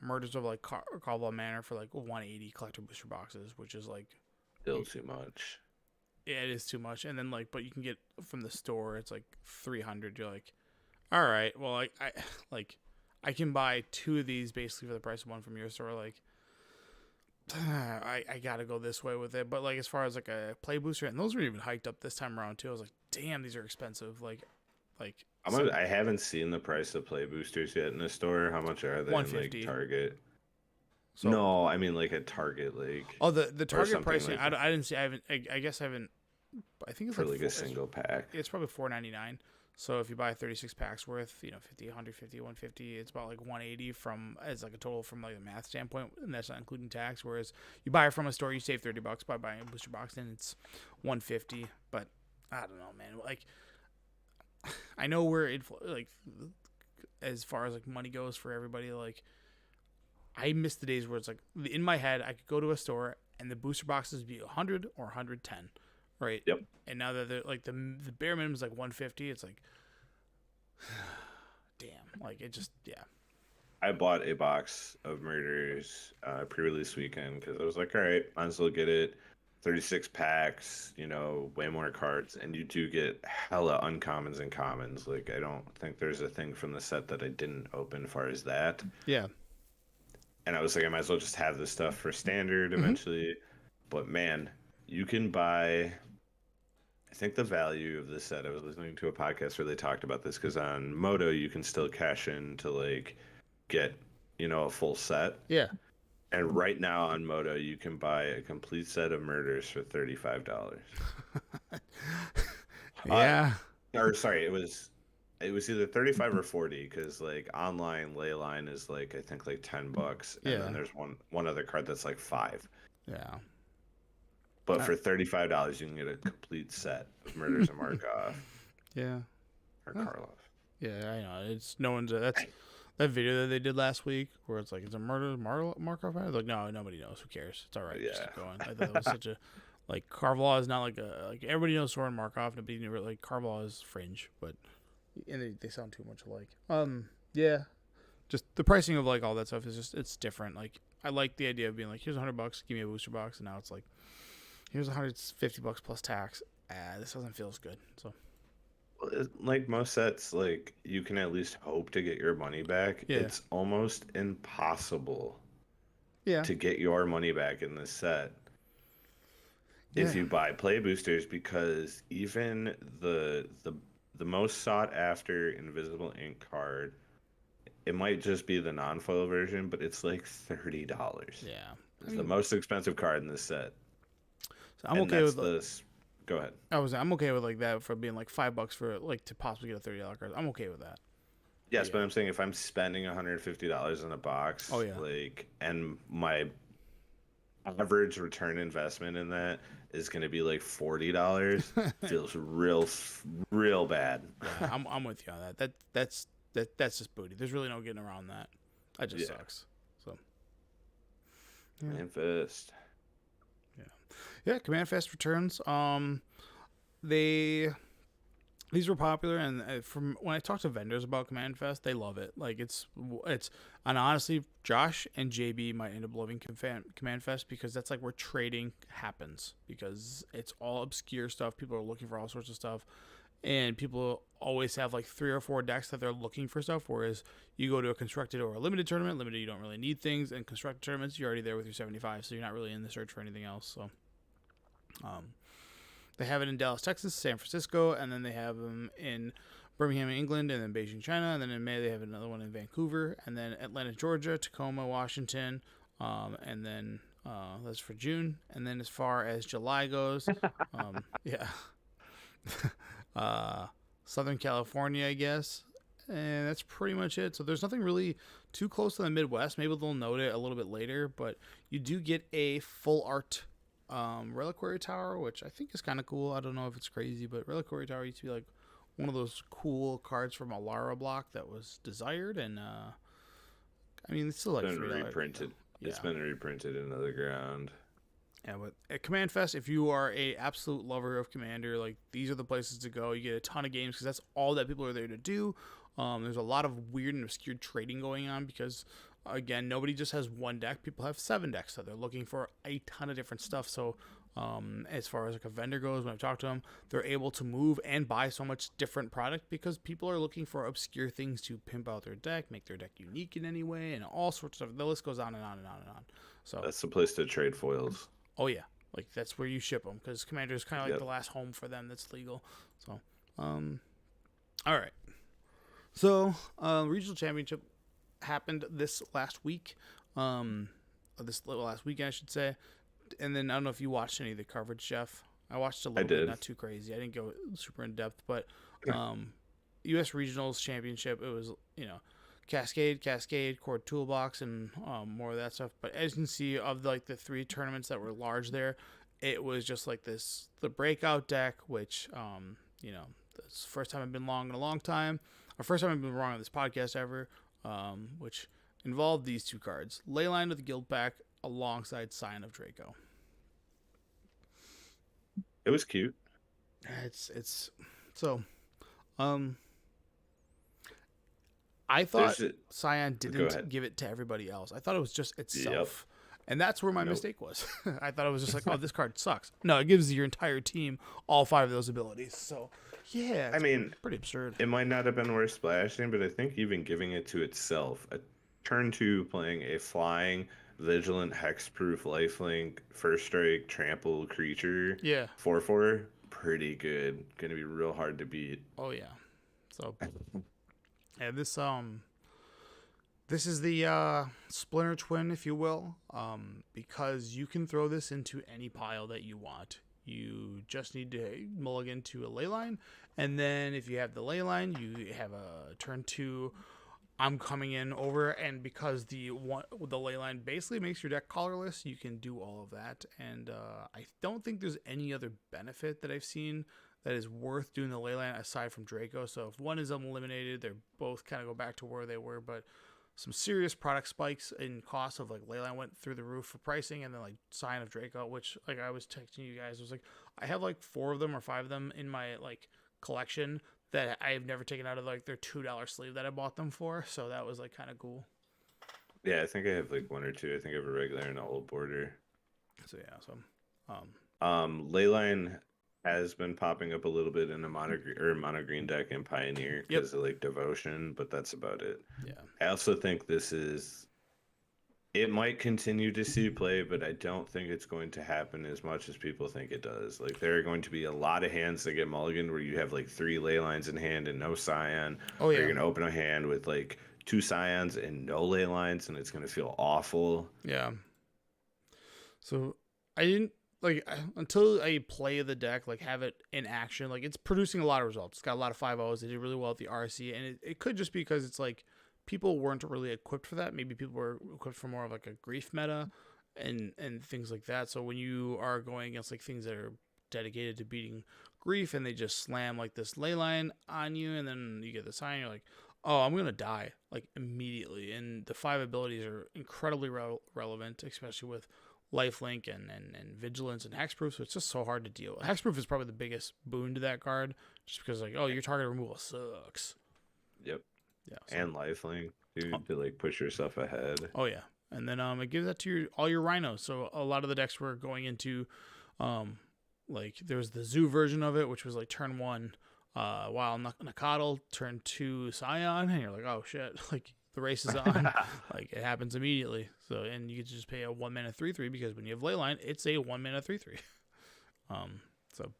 Murders of like Caldwell Manor for like 180 collector booster boxes, which is like Still too much. yeah, it is too much. And then like, but you can get from the store, it's like 300. You're like, all right, well, I like I can buy two of these basically for the price of one from your store. Like, I gotta go this way with it. But like as far as like a play booster, and those were even hiked up this time around too. I was like, damn, these are expensive. Like I haven't seen the price of play boosters yet in the store. How much are they in like 150. Target? So No, I mean like at Target, like the or Target something pricing. like I didn't see. I haven't. I guess I haven't. I think it's for like like a single pack. it's probably $4.99. So if you buy 36 packs worth, 50, 150, 150, it's about like 180 from as like a total from like a math standpoint, and that's not including tax. Whereas you buy it from a store, you save $30 by buying a booster box, and it's 150. But I don't know, man. Like I know we're like as far as like money goes for everybody. Like I miss the days where it's like in my head I could go to a store and the booster boxes be 100 or 110. Right. Yep. And now that they're like the bare minimum is like 150, it's like, damn. Like it just I bought a box of Murders pre-release weekend because I was like, all right, might as well get it. 36 packs, way more cards, and you do get hella uncommons and commons. Like I don't think there's a thing from the set that I didn't open far as that. Yeah. And I was like, I might as well just have this stuff for standard eventually. But man, you can buy. I think the value of this set, I was listening to a podcast where they talked about this because on Moto you can still cash in to like get, a full set. Yeah. And right now on Moto you can buy a complete set of Murders for $35. Yeah. Or sorry, it was either 35 or 40 because like online Leyline is like I think like $10, and then there's one other card that's like $5. Yeah. But for $35, you can get a complete set of Murders and Markov Yeah. or Karlov. Yeah, I know. It's no one's that's that video that they did last week where it's like it's a murder Markov. Like no, nobody knows. Who cares? It's all right. Just keep going. I thought that was such a like Karlov is not like everybody knows Soren Markov. Nobody knew like Karlov is fringe, but and they sound too much alike. Yeah. Just the pricing of like all that stuff is just it's different. Like I like the idea of being like here's $100, give me a booster box, and now it's like here's $150 plus tax. This doesn't feel as good. So, like most sets, like you can at least hope to get your money back. Yeah. It's almost impossible yeah, to get your money back in this set if you buy play boosters because even the most sought after Invisible Ink card, it might just be the non-foil version, but it's like $30. Yeah, It's the most expensive card in this set. So I'm okay with this. Go ahead. I'm okay with like that for being like $5 for like to possibly get a $30 card. I'm okay with that. Yes, but I'm saying if I'm spending $150 in a box, like, and my average return investment in that is going to be like $40, feels real bad. Yeah, I'm with you on that. That's just booty. There's really no getting around that. That just sucks. So. Manifest. Yeah, Command Fest returns. These were popular, and from when I talk to vendors about Command Fest, they love it. Like it's, and honestly, Josh and JB might end up loving Command Fest because that's like where trading happens because it's all obscure stuff. People are looking for all sorts of stuff, and people always have like 3 or 4 decks that they're looking for stuff. Whereas you go to a constructed or a limited tournament, limited you don't really need things, and constructed tournaments you're already there with your 75, so you're not really in the search for anything else. So. They have it in Dallas, Texas, San Francisco, and then they have them in Birmingham, England, and then Beijing, China, and then in May they have another one in Vancouver, and then Atlanta, Georgia, Tacoma, Washington, and then that's for June. And then as far as July goes, Southern California, I guess, and that's pretty much it. So there's nothing really too close to the Midwest. Maybe they'll note it a little bit later, but you do get a full art Reliquary Tower, which I think is kind of cool. I don't know if it's crazy, but Reliquary Tower used to be like one of those cool cards from a Lara block that was desired, and I mean it's still like $3. Reprinted. Yeah. It's been reprinted in another ground. Yeah, but at Command Fest, if you are a absolute lover of Commander, like these are the places to go. You get a ton of games because that's all that people are there to do. There's a lot of weird and obscure trading going on because again, nobody just has one deck. People have 7 decks, so they're looking for a ton of different stuff. So as far as like a vendor goes, when I talk to them, they're able to move and buy so much different product because people are looking for obscure things to pimp out their deck, make their deck unique in any way, and all sorts of stuff. The list goes on and on and on and on. So that's the place to trade foils. oh yeah, like that's where you ship them because Commander is kind of like the last home for them that's legal. So all right. So regional championship happened this last week, this last weekend I should say. And then I don't know if you watched any of the coverage, Jeff. I watched a little bit, not too crazy. I didn't go super in depth, but U.S. Regionals Championship, it was, Cascade, Core Toolbox, and more of that stuff. But as you can see, of the 3 tournaments that were large there, it was just like the breakout deck, which, it's the first time I've been wrong in a long time, or first time I've been wrong on this podcast ever, which involved these 2 cards. Leyline with the Guild Pack alongside Scion of Draco. It was cute. It's so I thought Scion didn't give it to everybody else. I thought it was just itself. Yep. And that's where my mistake was. I thought it was just like, oh, this card sucks. No, it gives your entire team all 5 of those abilities. So yeah, I mean, pretty absurd. It might not have been worth splashing, but I think even giving it to itself, a turn 2 playing a flying vigilant hexproof lifelink first strike trample creature 4/4, pretty good. Gonna be real hard to beat. Oh yeah. So yeah, this is the Splinter Twin, if you will, because you can throw this into any pile that you want. You just need to mulligan to a Leyline, and then if you have the Leyline, you have a turn 2 I'm coming in over, and because the Leyline basically makes your deck colorless, you can do all of that. And I don't think there's any other benefit that I've seen that is worth doing the Leyline aside from Draco. So if one is eliminated, they're both kind of go back to where they were. But some serious product spikes in cost of Leyline went through the roof for pricing, and then Scion of Draco, which I was texting you guys, was I have 4 of them or 5 of them in my collection that I have never taken out of their $2 sleeve that I bought them for. So that was kind of cool. Yeah, I think I have 1 or 2. I think I have a regular and a old border. So yeah, so Leyline has been popping up a little bit in a mono green deck in Pioneer because of Devotion, but that's about it. Yeah. I also think it might continue to see play, but I don't think it's going to happen as much as people think it does. There are going to be a lot of hands that get mulliganed where you have 3 Leylines in hand and no Scion. Oh yeah. Or you're gonna open a hand with 2 Scions and no Leylines, and it's gonna feel awful. Yeah. So I didn't until I play the deck, have it in action. It's producing a lot of results. It's got a lot of 5-0s. They did really well at the RC, and it could just be because it's people weren't really equipped for that. Maybe people were equipped for more of a grief meta and things like that. So when you are going against things that are dedicated to beating grief and they just slam this Leyline on you, and then you get the Scion, you're oh, I'm gonna die immediately. And the 5 abilities are incredibly relevant, especially with lifelink and vigilance and hexproof. So it's just so hard to deal with. Hexproof is probably the biggest boon to that card, just because your target removal sucks. Yep. Yeah, so. And lifelink, dude, to push yourself ahead. Oh yeah, and then it gives that to all your rhinos. So a lot of the decks were going into, there was the zoo version of it, which was turn 1, Wild Nacatl, turn 2 Scion, and you're oh shit, the race is on. It happens immediately. So and you can just pay a 1 mana 3/3 because when you have Leyline, it's a 1 mana 3/3. So.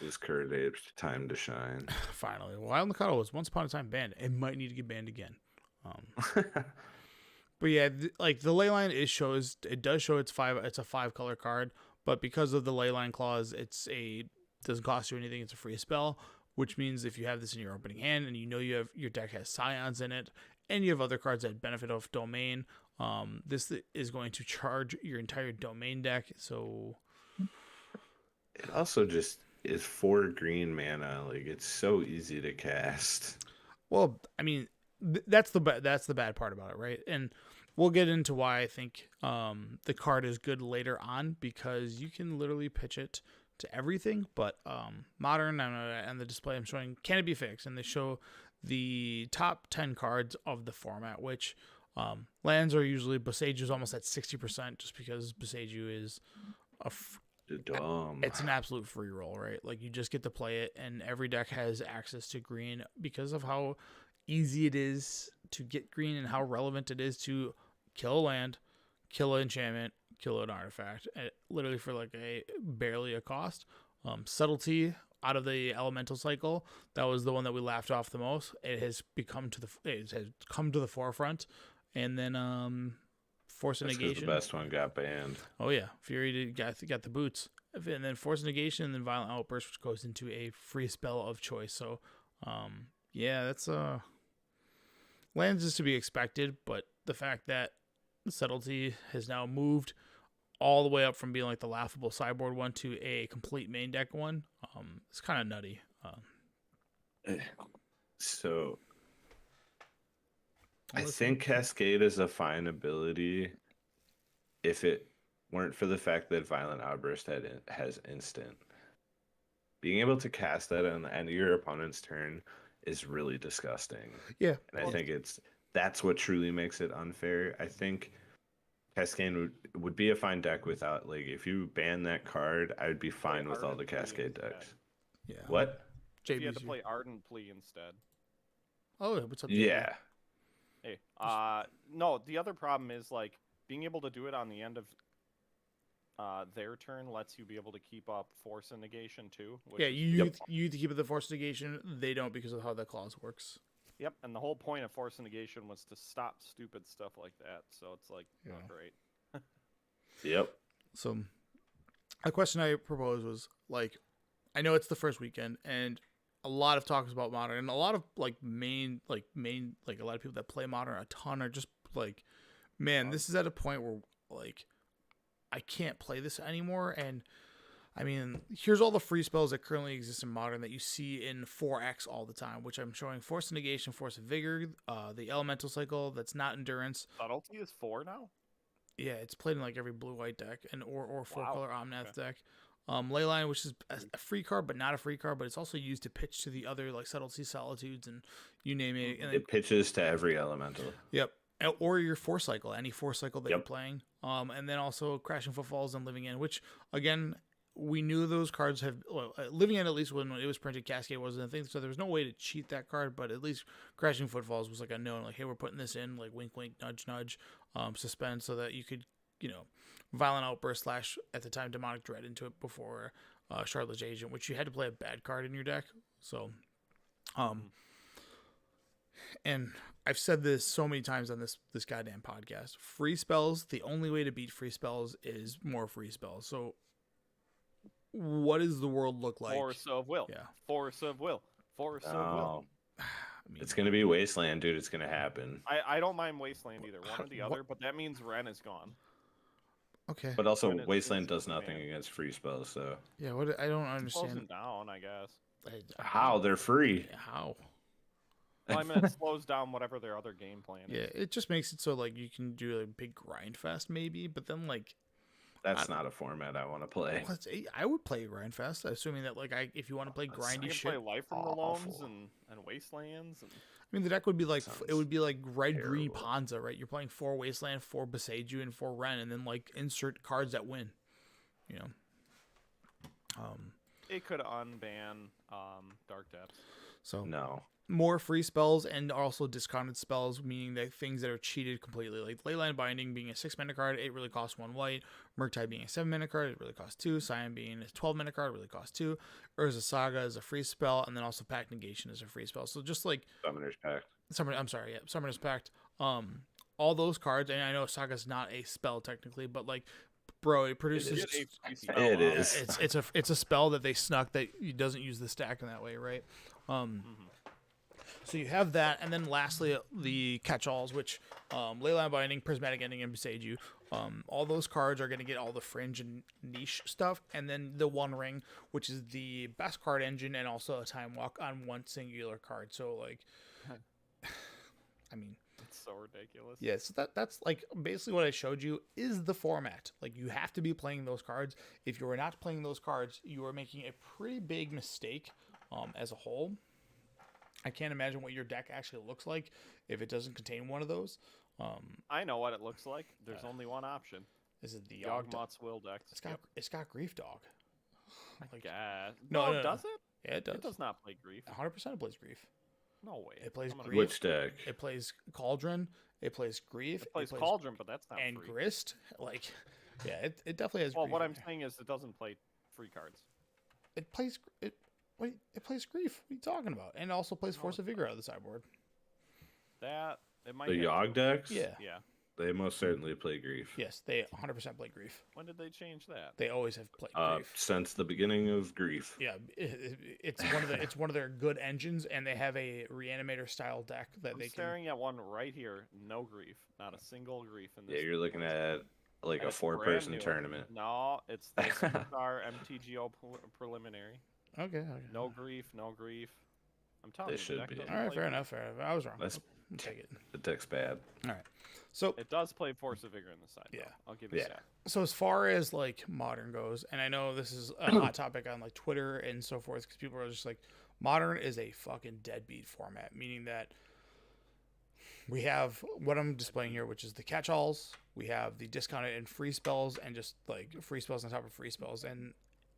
It's current age time to shine. Finally, Wild Nacatl was once upon a time banned. It might need to get banned again. But yeah, the Leyline it does show it's a 5 color card, but because of the Leyline clause, doesn't cost you anything. It's a free spell, which means if you have this in your opening hand and your deck has Scions in it, and you have other cards that benefit off domain, this is going to charge your entire domain deck. So it also just is 4 green mana. It's so easy to cast. Well, I mean, that's the bad part about it, right? And we'll get into why I think the card is good later on, because you can literally pitch it to everything. But Modern and the display I'm showing, can it be fixed? And they show the top 10 cards of the format, which Lands are usually Boseiju is almost at 60% just because Boseiju is Dumb. it's an absolute free roll, right? Like you just get to play it, and every deck has access to green because of how easy it is to get green and how relevant it is to kill a land, kill an enchantment, kill an artifact, literally for like a barely a cost. Subtlety out of the elemental cycle, that was the one that we laughed off the most. It has come to the forefront, and then Force of That's 'cause Negation. the best one got banned. Oh yeah, Fury got the boots, and then Force of Negation, and then Violent Outburst, which goes into a free spell of choice. So, yeah, that's lands is to be expected, but the fact that Subtlety has now moved all the way up from being like the laughable sideboard one to a complete main deck one, it's kind of nutty. So I think Cascade is a fine ability if it weren't for the fact that Violent Outburst has instant. Being able to cast that on the end of your opponent's turn is really disgusting. Yeah. And I think that's what truly makes it unfair. I think Cascade would be a fine deck without, like, if you ban that card, I would be fine with all the Cascade decks. Yeah. What? If you had to play Ardent Plea instead. Oh, what's up? Yeah. Hey, no, the other problem is, like, being able to do it on the end of their turn lets you be able to keep up Force and Negation too. Yeah, you to keep it the Force Negation. They don't because of how the clause works. Yep, and the whole point of Force and Negation was to stop stupid stuff like that. So it's like not great. Yep. So, a question I proposed was like, I know it's the first weekend, and a lot of talk is about Modern, and a lot of like main a lot of people that play Modern a ton are just like, man, this is at a point where like I can't play this anymore. And I mean, here's all the free spells that currently exist in Modern that you see in 4X all the time, which I'm showing: Force of Negation, Force of Vigor, the Elemental Cycle that's not Endurance. Subtlety is 4 now? Yeah, it's played in like every blue-white deck and or 4-color Omnath deck. Leyline, which is a free card, but not a free card, but it's also used to pitch to the other like Subtlety, Solitudes, and you name it. And it pitches to every elemental. Yep. Or your Force Cycle, any Force Cycle that you're playing. And then also Crashing Footfalls and Living End, which, again, we knew those cards have... Well, Living End, at least when it was printed, Cascade wasn't a thing, so there was no way to cheat that card, but at least Crashing Footfalls was like a known, like, hey, we're putting this in, like, wink, wink, nudge, nudge, suspend, so that you could, Violent Outburst / at the time, Demonic Dread into it before Charlotte's Agent, which you had to play a bad card in your deck. So, and I've said this so many times on this goddamn podcast. Free spells, the only way to beat free spells is more free spells. So what does the world look like? Force of Will. Yeah. Force of Will. Force of Will. I mean, It's going to be Wasteland, dude. It's going to happen. I don't mind Wasteland either, one or the other, but that means Ren is gone. Okay. But also, Wasteland does nothing against free spells, so... Yeah, what I don't Close understand. them down, I guess. How? They're free. How? Well, I mean, it slows down whatever their other game plan is. Yeah, it just makes it so, like, you can do a big grind fest, maybe, but then, like... That's not a format I want to play. Well, I would play grind fest, assuming that, like, if you want to play grindy shit... play Life from the Loams and Wastelands. And... I mean, the deck would be like... It would be like red, terrible. green Ponza, right? You're playing 4 Wasteland, 4 Boseiju, and 4 Ren, and then, like, insert cards that win. It could unban Dark Depths. So No. more free spells and also discounted spells, meaning that things that are cheated completely, like Leyline Binding being a 6-mana card, it really costs 1 white. Murktide being a 7-mana card, it really costs 2. Scion being a 12-mana card, it really costs 2. Urza Saga is a free spell, and then also Pact Negation is a free spell. So just like Summoner's Pact. Summoner's Pact. All those cards, and I know Saga's not a spell technically, but like, bro, it produces. It is. It's a spell that they snuck that doesn't use the stack in that way, right? So you have that, and then lastly the catch-alls, which Leyline Binding, Prismatic Ending, and Boseiju. All those cards are going to get all the fringe and niche stuff, and then the One Ring, which is the best card engine, and also a Time Walk on one singular card. So like, I mean. It's so ridiculous. Yeah, so that's like basically what I showed you is the format. Like, you have to be playing those cards. If you are not playing those cards, you are making a pretty big mistake as a whole. I can't imagine what your deck actually looks like if it doesn't contain one of those. I know what it looks like. There's only one option. Is it the Yogg? Yawgmoth's Will Dex. It's got Grief Dog. Like, No, no. does it? Yeah, it does. It does not play Grief. 100% it plays Grief. No way. It plays I'm gonna- Grief. Which deck? It plays Cauldron. It plays Grief. It plays Cauldron, but that's not and free. Grist. Like, yeah, it definitely has. Well, Grief what in I'm there. saying is it doesn't play free cards. It plays it. Wait, it plays Grief. What are you talking about? And it also plays No, Force of it Vigor out of the sideboard. That it might. The have- Yogg decks? Yeah. Yeah. They most certainly play Grief. Yes, they 100% play Grief. When did they change that? They always have played Grief. Since the beginning of Grief. Yeah, it's one of their good engines, and they have a Reanimator style deck that I'm they can. staring at one right here. No Grief. Not a single Grief in this. Yeah, you're looking at like And a it's brand 4-person new. tournament. No, it's the Superstar MTGO preliminary. Okay. No Grief. No Grief. I'm telling This you, the should deck be. doesn't All right, play fair Grief. enough. Fair enough. I was wrong. That's- I'll take it. The deck's bad. All right. So It does play Force of Vigor in the side. Yeah. though. I'll give you Yeah. that. so as far as like Modern goes, and I know this is a hot topic on like Twitter and so forth, because people are just like, Modern is a fucking deadbeat format, meaning that we have what I'm displaying here, which is the catch-alls. We have the discounted and free spells, and just like free spells on top of free spells. And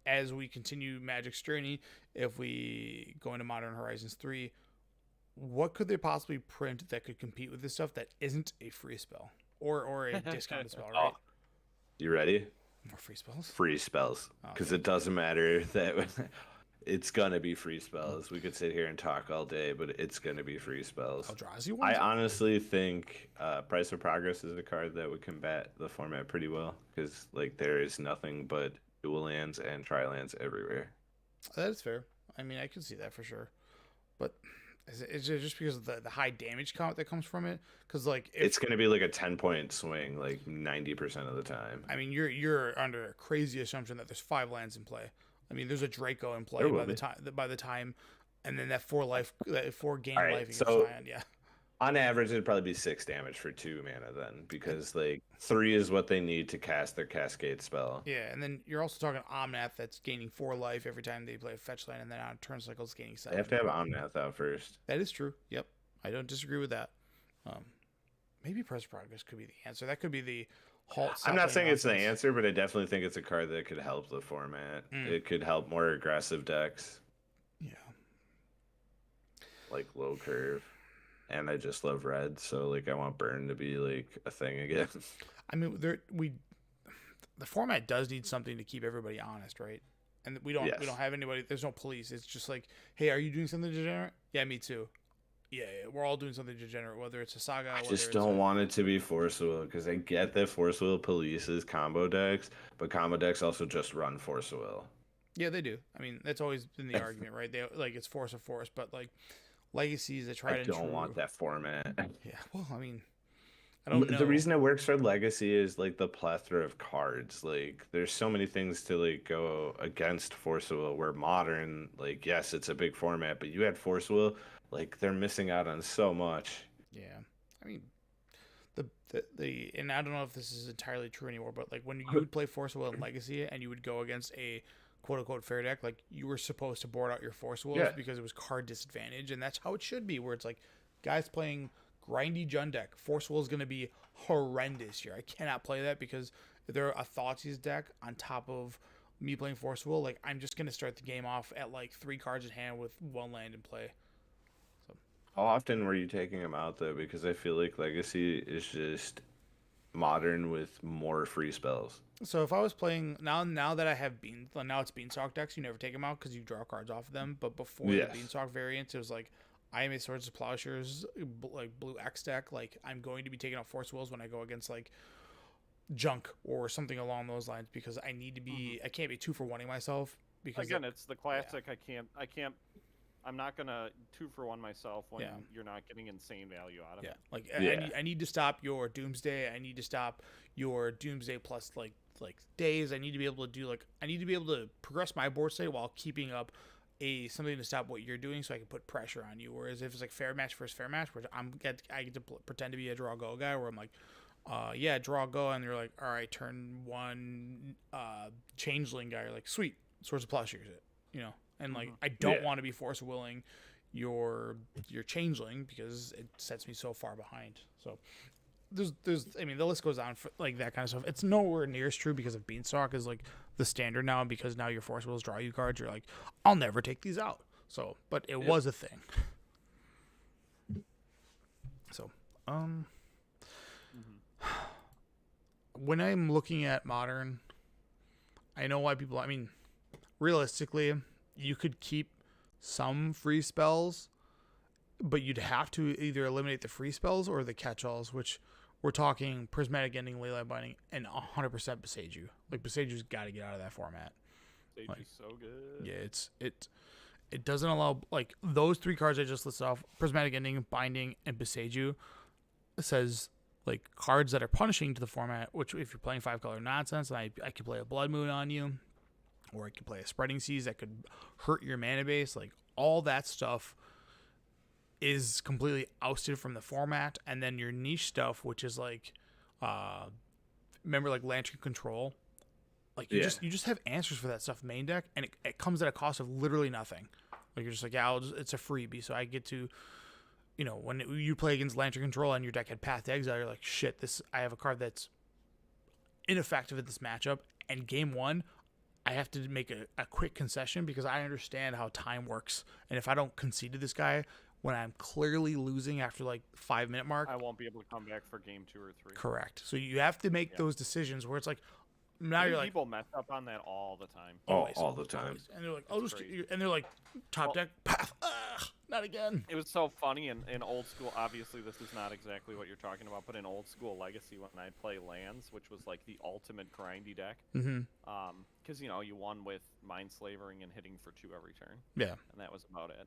as we continue Magic's journey, if we go into Modern Horizons 3, what could they possibly print that could compete with this stuff that isn't a free spell or a discounted spell, right? You ready? More free spells. Free spells. Because Okay. it doesn't matter that it's going to be free spells. We could sit here and talk all day, but it's going to be free spells. Eldrazi I ones. honestly think Price of Progress is a card that would combat the format pretty well. Because like there is nothing but dual lands and tri-lands everywhere. That is fair. I mean, I can see that for sure. But is it just because of the high damage count that comes from it? Because like if, It's going to be like a 10-point swing like 90% of the time. I mean, you're under a crazy assumption that there's 5 lands in play. I mean, there's a Draco in play There will by the be. time, and then that 4 game All right, life. so- Yeah. On average, it'd probably be 6 damage for 2 mana then, because like 3 is what they need to cast their Cascade spell. Yeah, and then you're also talking Omnath that's gaining 4 life every time they play a fetch land, and then on turn cycle it's gaining 7. They have to have Omnath out first. That is true. Yep, I don't disagree with that. Maybe Press Progress could be the answer. That could be the halt. I'm not saying it's the nonsense. answer, but I definitely think it's a card that could help the format. It could help more aggressive decks Yeah. like low curve. And I just love red, so like I want burn to be like a thing again. I mean, the format does need something to keep everybody honest, right? And we don't Yes. have anybody. There's no police. It's just like, hey, are you doing something degenerate? Yeah, me too. Yeah, we're all doing something degenerate, whether it's a saga. I whether just it's don't want it to be Force Will because I get that Force Will polices combo decks, but combo decks also just run Force Will. Yeah, they do. I mean, that's always been the argument, right? They like it's force of force, but like legacies, they try I to. don't want that format. Yeah, well, I mean, I don't know. The reason it works for Legacy is like the plethora of cards. Like there's so many things to like go against Force Will. Where Modern, like yes, it's a big format, but you had Force Will, like they're missing out on so much. Yeah, I mean, the and I don't know if this is entirely true anymore, but like when you would play Force Will in Legacy and you would go against a quote unquote fair deck, like you were supposed to board out your Force Wills Yeah. because it was card disadvantage, and that's how it should be. Where it's like guys playing grindy Jund deck, Force Will is going to be horrendous here. I cannot play that because if they're a Thoughtseize deck on top of me playing Force Will, like I'm just going to start the game off at like 3 cards in hand with 1 land in play. How often were you taking them out though? Because I feel like Legacy is just Modern with more free spells. So if I was playing now that I have now it's Beanstalk decks, you never take them out because you draw cards off of them. But before Yes. the Beanstalk variant, it was like I am a Swords of Plowshares like blue X deck. Like I'm going to be taking out Force Wills when I go against like junk or something along those lines because I need to be I can't be 2 for 1ing myself because Again, it's the classic. I'm not gonna 2-for-1 myself when Yeah. you're not getting insane value out of yeah it. like Yeah. I need to stop your Doomsday. I need to stop your Doomsday plus like days. I need to be able to progress my board state while keeping up something to stop what you're doing so I can put pressure on you. Whereas if it's like fair match versus fair match, where I get to pretend to be a draw go guy where I'm like, yeah, draw go, and they're like, all right, turn 1 changeling guy. You're like, sweet, Swords of Plowshares it, you know. And like I don't Yeah. want to be force willing your changeling because it sets me so far behind. So there's I mean the list goes on for like that kind of stuff. It's nowhere near as true because of Beanstalk is like the standard now, because now your Force Wheels draw you cards. You're like, I'll never take these out. So, but it was a thing. So, when I'm looking at Modern, I know why people. I mean, realistically, you could keep some free spells, but you'd have to either eliminate the free spells or the catch-alls, which we're talking Prismatic Ending, Leyline Binding, and 100% Boseiju. Like, Boseiju's got to get out of that format. Sage Like, is so good. Yeah, it doesn't allow, like, those three cards I just listed off, Prismatic Ending, Binding, and Boseiju, says, like, cards that are punishing to the format, which if you're playing 5-color nonsense, I could play a Blood Moon on you, or I could play a Spreading Seas that could hurt your mana base. Like, all that stuff is completely ousted from the format. And then your niche stuff, which is like, remember, like Lantern Control, like you just have answers for that stuff main deck, and it comes at a cost of literally nothing. Like, you're just like, yeah, it's a freebie, so I get to, you know, when you play against Lantern Control and your deck had Path to Exile, you're like, shit, I have a card that's ineffective at this matchup, and game one I have to make a quick concession because I understand how time works, and if I don't concede to this guy when I'm clearly losing after like 5-minute mark, I won't be able to come back for game 2 or 3. Correct. So you have to make those decisions where it's like, now I think you're like, people mess up on that all the time. all the time. always. And they're like, I'll just, and they're like, top deck, Path, not again. It was so funny in old school. Obviously, this is not exactly what you're talking about, but in old school Legacy, when I'd play lands, which was like the ultimate grindy deck, because you know you won with Mind Slavering and hitting for 2 every turn. Yeah. And that was about it.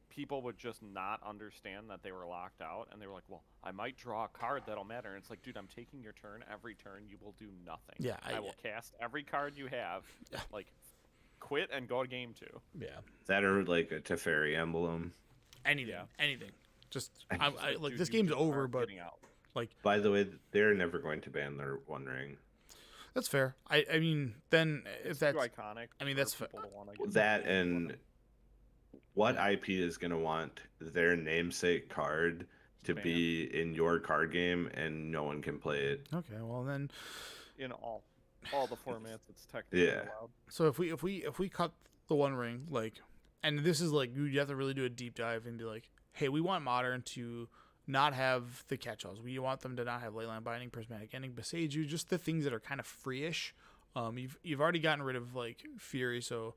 People would just not understand that they were locked out, and they were like, well, I might draw a card that'll matter. And it's like, dude, I'm taking your turn. Every turn you will do nothing. Yeah, I will cast every card you have. Like, quit and go to game 2. Yeah. That or like a Teferi emblem. Anything. Just, like, Dude, this you game's just over, aren't but getting out. like, By the way, they're never going to ban their One Ring. that's fair. I mean, then if It's that's too iconic. I mean, for that's people to wanna get That involved in and it. what IP is going to want their namesake card to Ban. be in your card game and no one can play it? okay. Well, then, In all the formats, it's technically Yeah. allowed. so if we cut the One Ring, like, and this is like, you have to really do a deep dive and be like, hey, we want Modern to not have the catch-alls. We want them to not have Leyline Binding, Prismatic Ending, Boseiju, just the things that are kind of free-ish. You've already gotten rid of like Fury, so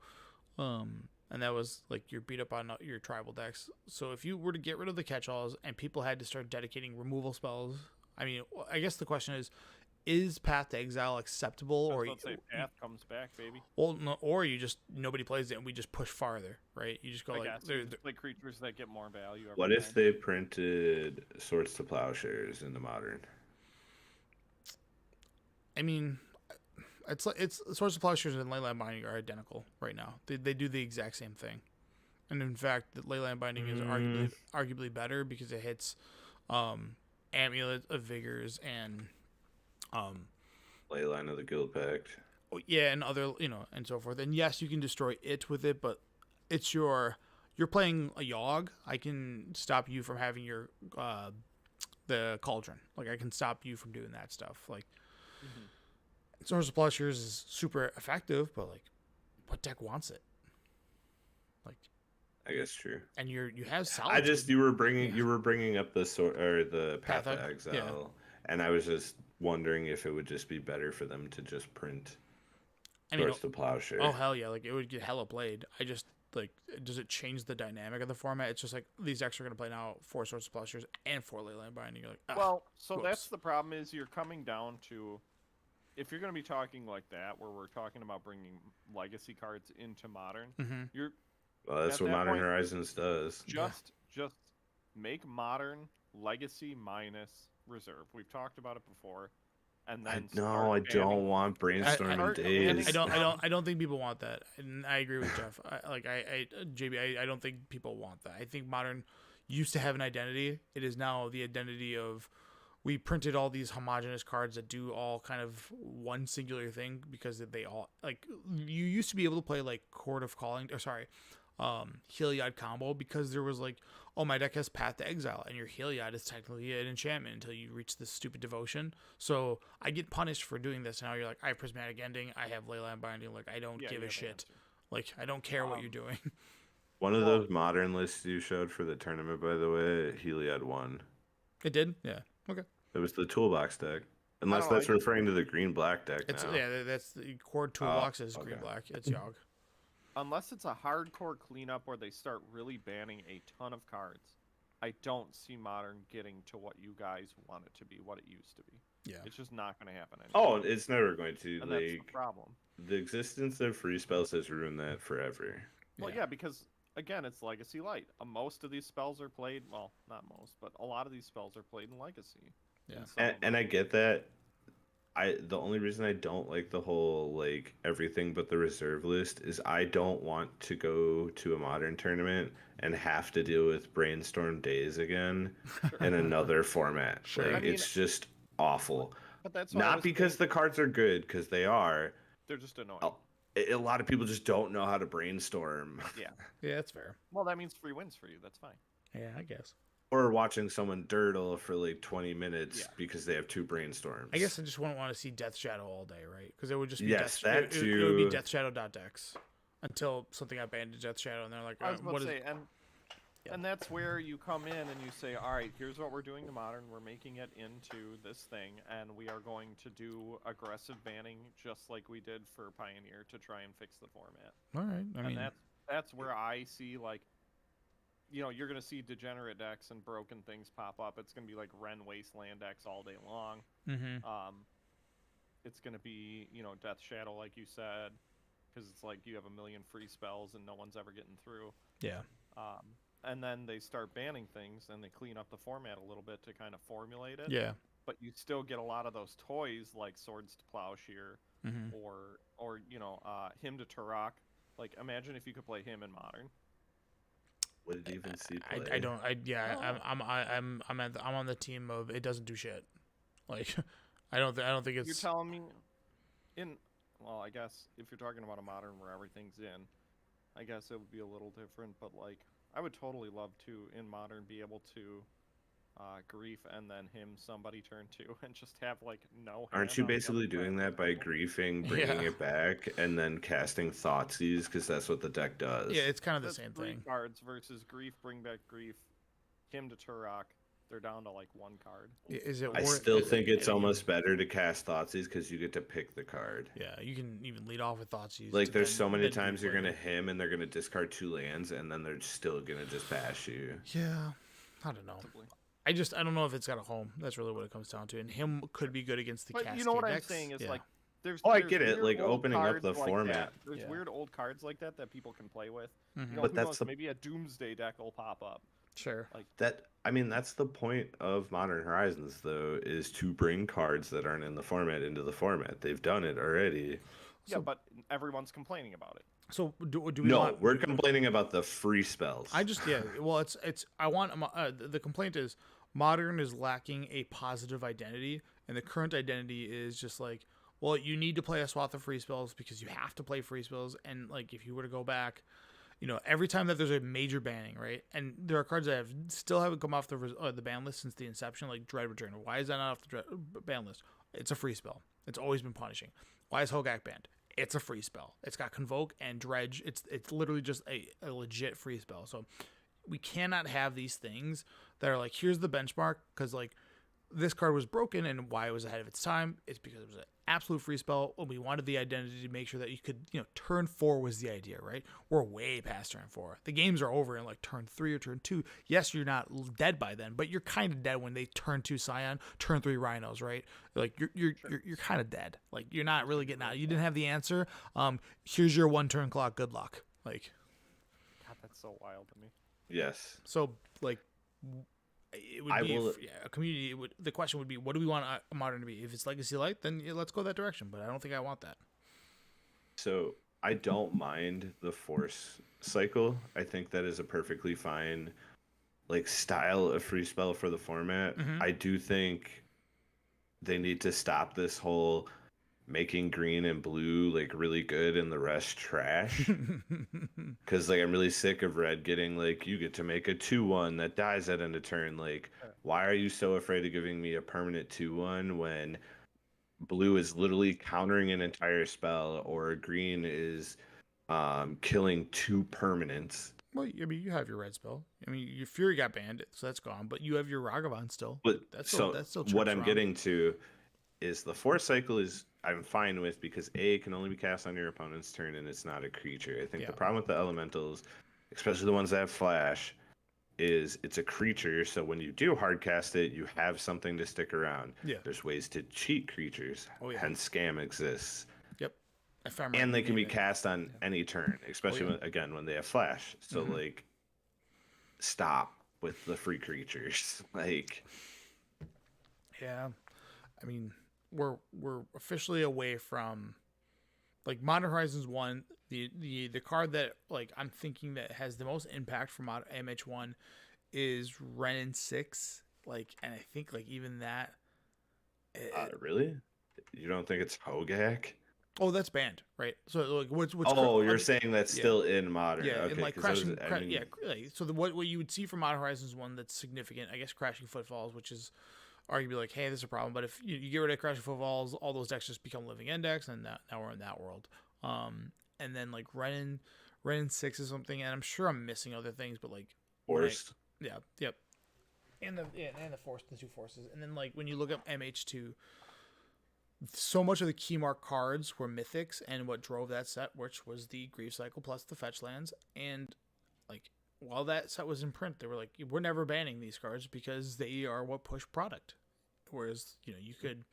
and that was like you're beat up on your tribal decks. So if you were to get rid of the catch-alls and people had to start dedicating removal spells, I mean, I guess the question is Path to Exile acceptable, or Let's say Path comes back, baby. well, no, or you just nobody plays it and we just push farther, right? You just go I like, guess like creatures that get more value. Every What if time. they printed Swords to Plowshares in the Modern? I mean, it's Swords of Plowshares and Leyline Binding are identical right now. They do the exact same thing, and in fact, the Leyline Binding is arguably better because it hits Amulet of Vigors and Leyline of the Guild Pact. yeah, and other, you know, and so forth. And yes, you can destroy it with it, but it's you're playing a Yogg. I can stop you from having your the Cauldron. Like, I can stop you from doing that stuff. Like, Swords of Plowshares is super effective, but like, what deck wants it? Like, I guess true. and you have Solitude. I just you were bringing up the the Path Path of of- Exile, yeah. and I was just wondering if it would just be better for them to just print I mean, Swords to Plowshare. oh hell yeah, like it would get hella played. I just like, does it change the dynamic of the format? It's just like these decks are gonna play now 4 Swords of Plowshares and 4 Leyline Binding. You're like, ah, Well, so whoops. that's the problem is you're coming down to, if you're going to be talking like that, where we're talking about bringing legacy cards into Modern, you're Well, that's at what that Modern point, Horizons does. just make Modern legacy minus reserve. We've talked about it before, and then I don't want brainstorming start days. banning- I don't think people want that, and I agree with Jeff. JB, I don't think people want that. I think Modern used to have an identity. It is now the identity of, we printed all these homogenous cards that do all kind of one singular thing, because they all, like, you used to be able to play like Court of Calling, or sorry, Heliod combo, because there was like, oh, my deck has Path to Exile, and your Heliod is technically an enchantment until you reach this stupid devotion. So I get punished for doing this. Now you're like, I have Prismatic Ending, I have Leyline Binding, like I don't give a shit. Like I don't care what you're doing. One of those modern lists you showed for the tournament, by the way, Heliod won. It did? Yeah. Okay. It was the toolbox deck. Unless that's referring to the green-black deck now. Yeah, that's the core toolbox is green-black. It's Yogg. Unless it's a hardcore cleanup where they start really banning a ton of cards, I don't see Modern getting to what you guys want it to be, what it used to be. Yeah. It's just not going to happen anymore. Oh, it's never going to. And like, that's the problem. The existence of free spells has ruined that forever. Well, yeah, because, again, it's Legacy Light. Most of these spells are played, well, not most, but a lot of these spells are played in Legacy. Yeah. And I get that. The only reason I don't like the whole like everything but the reserve list is I don't want to go to a Modern tournament and have to deal with Brainstorm Days again in another format. Sure. Like, I mean, it's just awful. But that's not because the cards are good, because they are. They're just annoying. A lot of people just don't know how to brainstorm. Yeah. Yeah, that's fair. Well, that means free wins for you. That's fine. Yeah, I guess. Or watching someone dirtle for like 20 minutes because they have 2 brainstorms. I guess I just wouldn't want to see Death Shadow all day, right? Because it would just be Yes, Death, that it would be too. Death Shadow.dex until something got banned to Death Shadow, and they're like, I was about what to is say, and that's where you come in and you say, all right, here's what we're doing to Modern. We're making it into this thing, and we are going to do aggressive banning just like we did for Pioneer to try and fix the format. All right. I mean, that's where I see, like, you know, you're going to see degenerate decks and broken things pop up. It's going to be like Ren Wasteland decks all day long. It's going to be, you know, Death Shadow, like you said, because it's like you have a million free spells and no one's ever getting through. yeah. And then they start banning things and they clean up the format a little bit to kind of formulate it. Yeah. But you still get a lot of those toys like Swords to Plowshare or you know, Hymn to Turok. Like, imagine if you could play him in Modern. Would it even see play? I don't. I'm on the team of it doesn't do shit. Like, I don't think it's. You're telling me, well, I guess if you're talking about a Modern where everything's in, I guess it would be a little different. But like, I would totally love to in Modern be able to grief and then him somebody turn 2 and just have like no. Aren't you basically doing that by griefing, bringing it back, and then casting Thoughtseize because that's what the deck does? Yeah, it's kind of the That's same 3 thing. cards versus grief, bring back grief, him to Turok. They're down to like 1 card. Is it? I still think it's almost better to cast Thoughtseize because you get to pick the card. Yeah, you can even lead off with Thoughtseize. Like, there's so many times you're gonna him and they're gonna discard 2 lands and then they're still gonna just bash you. Yeah, I don't know. I don't know if it's got a home. That's really what it comes down to. And him could be good against the Cascade But you know what I'm decks. saying is like there's I there's get it, weird like old opening up cards the like format. that. There's weird old cards like that people can play with. You know, But who that's knows, the- maybe a Doomsday deck will pop up. Sure. Like That's the point of Modern Horizons, though, is to bring cards that aren't in the format into the format. They've done it already. yeah, but everyone's complaining about it. So do we No, want? we're complaining about the free spells. I just Well, it's I want the complaint is Modern is lacking a positive identity, and the current identity is just like, well, you need to play a swath of free spells because you have to play free spells, and like if you were to go back, you know, every time that there's a major banning, right, and there are cards that still haven't come off the ban list since the inception, like Dread Return. Why is that not off the ban list? It's a free spell. It's always been punishing. Why is Hogak banned? It's a free spell. It's got Convoke and Dredge. It's literally just a legit free spell. So we cannot have these things that are like, here's the benchmark, because like this card was broken, and why it was ahead of its time, it's because it was an absolute free spell, and we wanted the identity to make sure that you could, you know, turn 4 was the idea, right? We're way past turn 4. The games are over in like turn 3 or turn 2. Yes, you're not dead by then, but you're kind of dead when they turn 2 Scion, turn 3 Rhinos, right? Like you're kind of dead. Like you're not really getting out. You didn't have the answer. Here's your 1 turn clock. Good luck. Like, God, that's so wild to me. Yes. so like it would a community. The question would be, what do we want a Modern to be? If it's Legacy Light, then let's go that direction. But I don't think I want that. So I don't mind the force cycle. I think that is a perfectly fine like style of free spell for the format. I do think they need to stop this whole making green and blue like really good and the rest trash. Because like I'm really sick of red getting like you get to make a 2/1 that dies at end of turn. Like, why are you so afraid of giving me a permanent 2/1 when blue is literally countering an entire spell or green is killing 2 permanents? Well, I mean, you have your red spell. I mean, your Fury got banned, so that's gone. But you have your Ragavan still. But That's so still, what I'm around. getting to is the force cycle is I'm fine with because it can only be cast on your opponent's turn and it's not a creature. I think the problem with the elementals, especially the ones that have flash, is it's a creature. So when you do hard cast it, you have something to stick around. Yeah. There's ways to cheat creatures. Oh, yeah. Hence scam exists. Yep. And they can be cast on any turn, especially when they have flash. So like, stop with the free creatures. Like, yeah, I mean, we're officially away from like Modern Horizons 1. The card that like I'm thinking that has the most impact for MH1 is Renin 6. Like, and I think like even that. Really? You don't think it's Hogak? Oh, that's banned, right? So like, what's you're saying that's still in Modern? Yeah, okay, and like crashing, so what you would see from Modern Horizons 1 that's significant, I guess, Crashing Footfalls, which is arguably like, hey, this is a problem. But if you get rid of Crashing Footfalls, all those decks just become Living Index, and now we're in that world. And then like Renin 6 is something, and I'm sure I'm missing other things, but like Force. Yep. And the force, the 2 forces, and then like when you look up MH2. So much of the key mark cards were mythics, and what drove that set, which was the Grief Cycle plus the fetch lands. And like while that set was in print, they were like, we're never banning these cards because they are what push product. Whereas, you could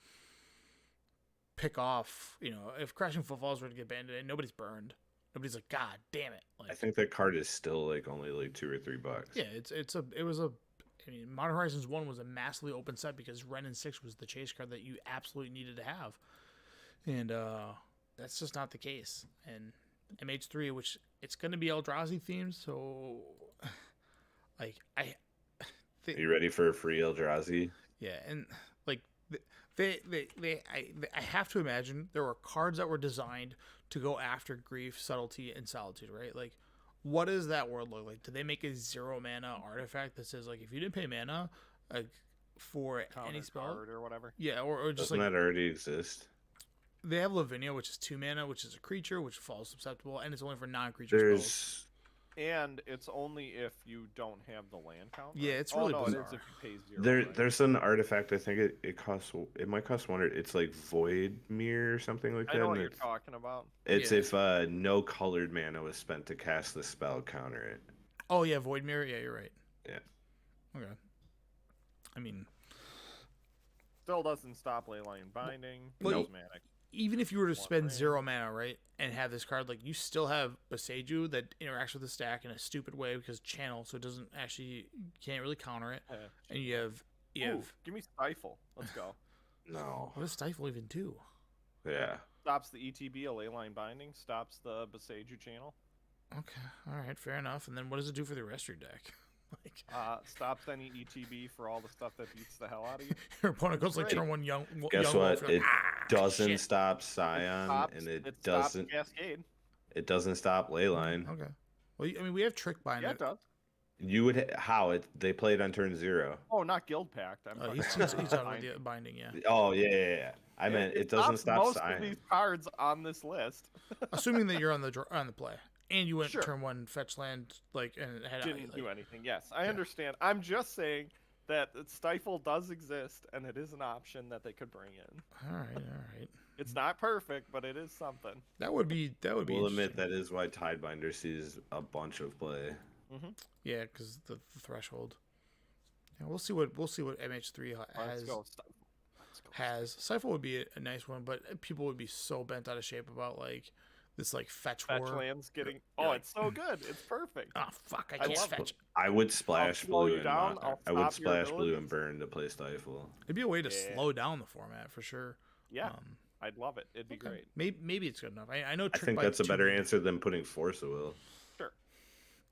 pick off, if Crashing Footfalls were to get banned today, nobody's burned. Nobody's like, God damn it. Like, I think that card is still like only like $2 or $3. Yeah, I mean, Modern Horizons 1 was a massively open set because Renin 6 was the chase card that you absolutely needed to have. And that's just not the case. And MH3, which it's going to be Eldrazi themed, so like are you ready for a free Eldrazi? Yeah, and like I have to imagine there were cards that were designed to go after grief, subtlety, and solitude, right? Like, what does that world look like? Do they make a 0 mana artifact that says like if you didn't pay mana, like for any spell or whatever? Yeah, or just doesn't that already exist? They have Lavinia, which is 2 mana, which is a creature, which falls susceptible, and it's only for non-creature spells. And it's only if you don't have the land count. Right? Yeah, it's really bizarre. It is if you pay 0. There's an artifact. I think it might cost 1. It's like Void Mirror or something like that. I know what you're talking about. It's if no colored mana was spent to cast the spell, counter it. Oh yeah, Void Mirror. Yeah, you're right. Yeah. Okay. I mean, still doesn't stop Leyline Binding. Nope. Even if you were to spend 0 mana, right, and have this card, like, you still have Boseiju that interacts with the stack in a stupid way because channel, so it doesn't actually, you can't really counter it. And you have give me Stifle. Let's go. No. What does Stifle even do? Yeah. Stops the ETB, a Leyline Binding. Stops the Boseiju channel. Okay. All right. Fair enough. And then what does it do for the rest of your deck? Stops any ETB for all the stuff that beats the hell out of you. Your opponent goes like turn 1 young. Guess young what? Wolf, it doesn't shit. Stop Scion, and it doesn't. Cascade. It doesn't stop Leyline. Okay. Well, I mean, we have Trick Binder. Yeah, it does. You would they played on turn 0. Oh, not Guild Pact. He's out of the binding. Yeah. Oh yeah. I meant it doesn't stop most Scion. of these cards on this list. Assuming that you're on the play. And you went Sure. turn 1 fetch land, and it didn't do anything. Yes, I understand. I'm just saying that Stifle does exist, and it is an option that they could bring in. All right. It's not perfect, but it is something. That would be. We'll admit that is why Tidebinder sees a bunch of play. Mm-hmm. Yeah, because the threshold. Yeah, we'll see what MH3 has. Let's go. Has Stifle would be a nice one, but people would be so bent out of shape about like. This like fetch war. Lands getting. Oh, it's so good. It's perfect. Oh fuck! I can't fetch. I would splash blue and I would splash blue abilities. and burn to play Stifle. It'd be a way to slow down the format for sure. Yeah, I'd love it. It'd be great. Maybe it's good enough. I know. I think that's a better answer than putting Force of Will. Sure.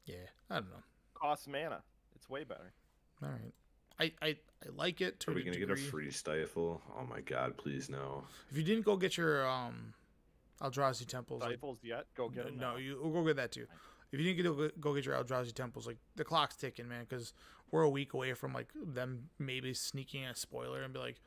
Yeah, I don't know. Costs mana. It's way better. All right. I like it to Are a we gonna degree. get a free stifle? Oh my god, please no. If you didn't go get your Eldrazi temples, like, Rifles yet? Go get them. no, you go get that too. If you didn't go get your Eldrazi temples, like the clock's ticking, man, because we're a week away from like them maybe sneaking a spoiler and be like,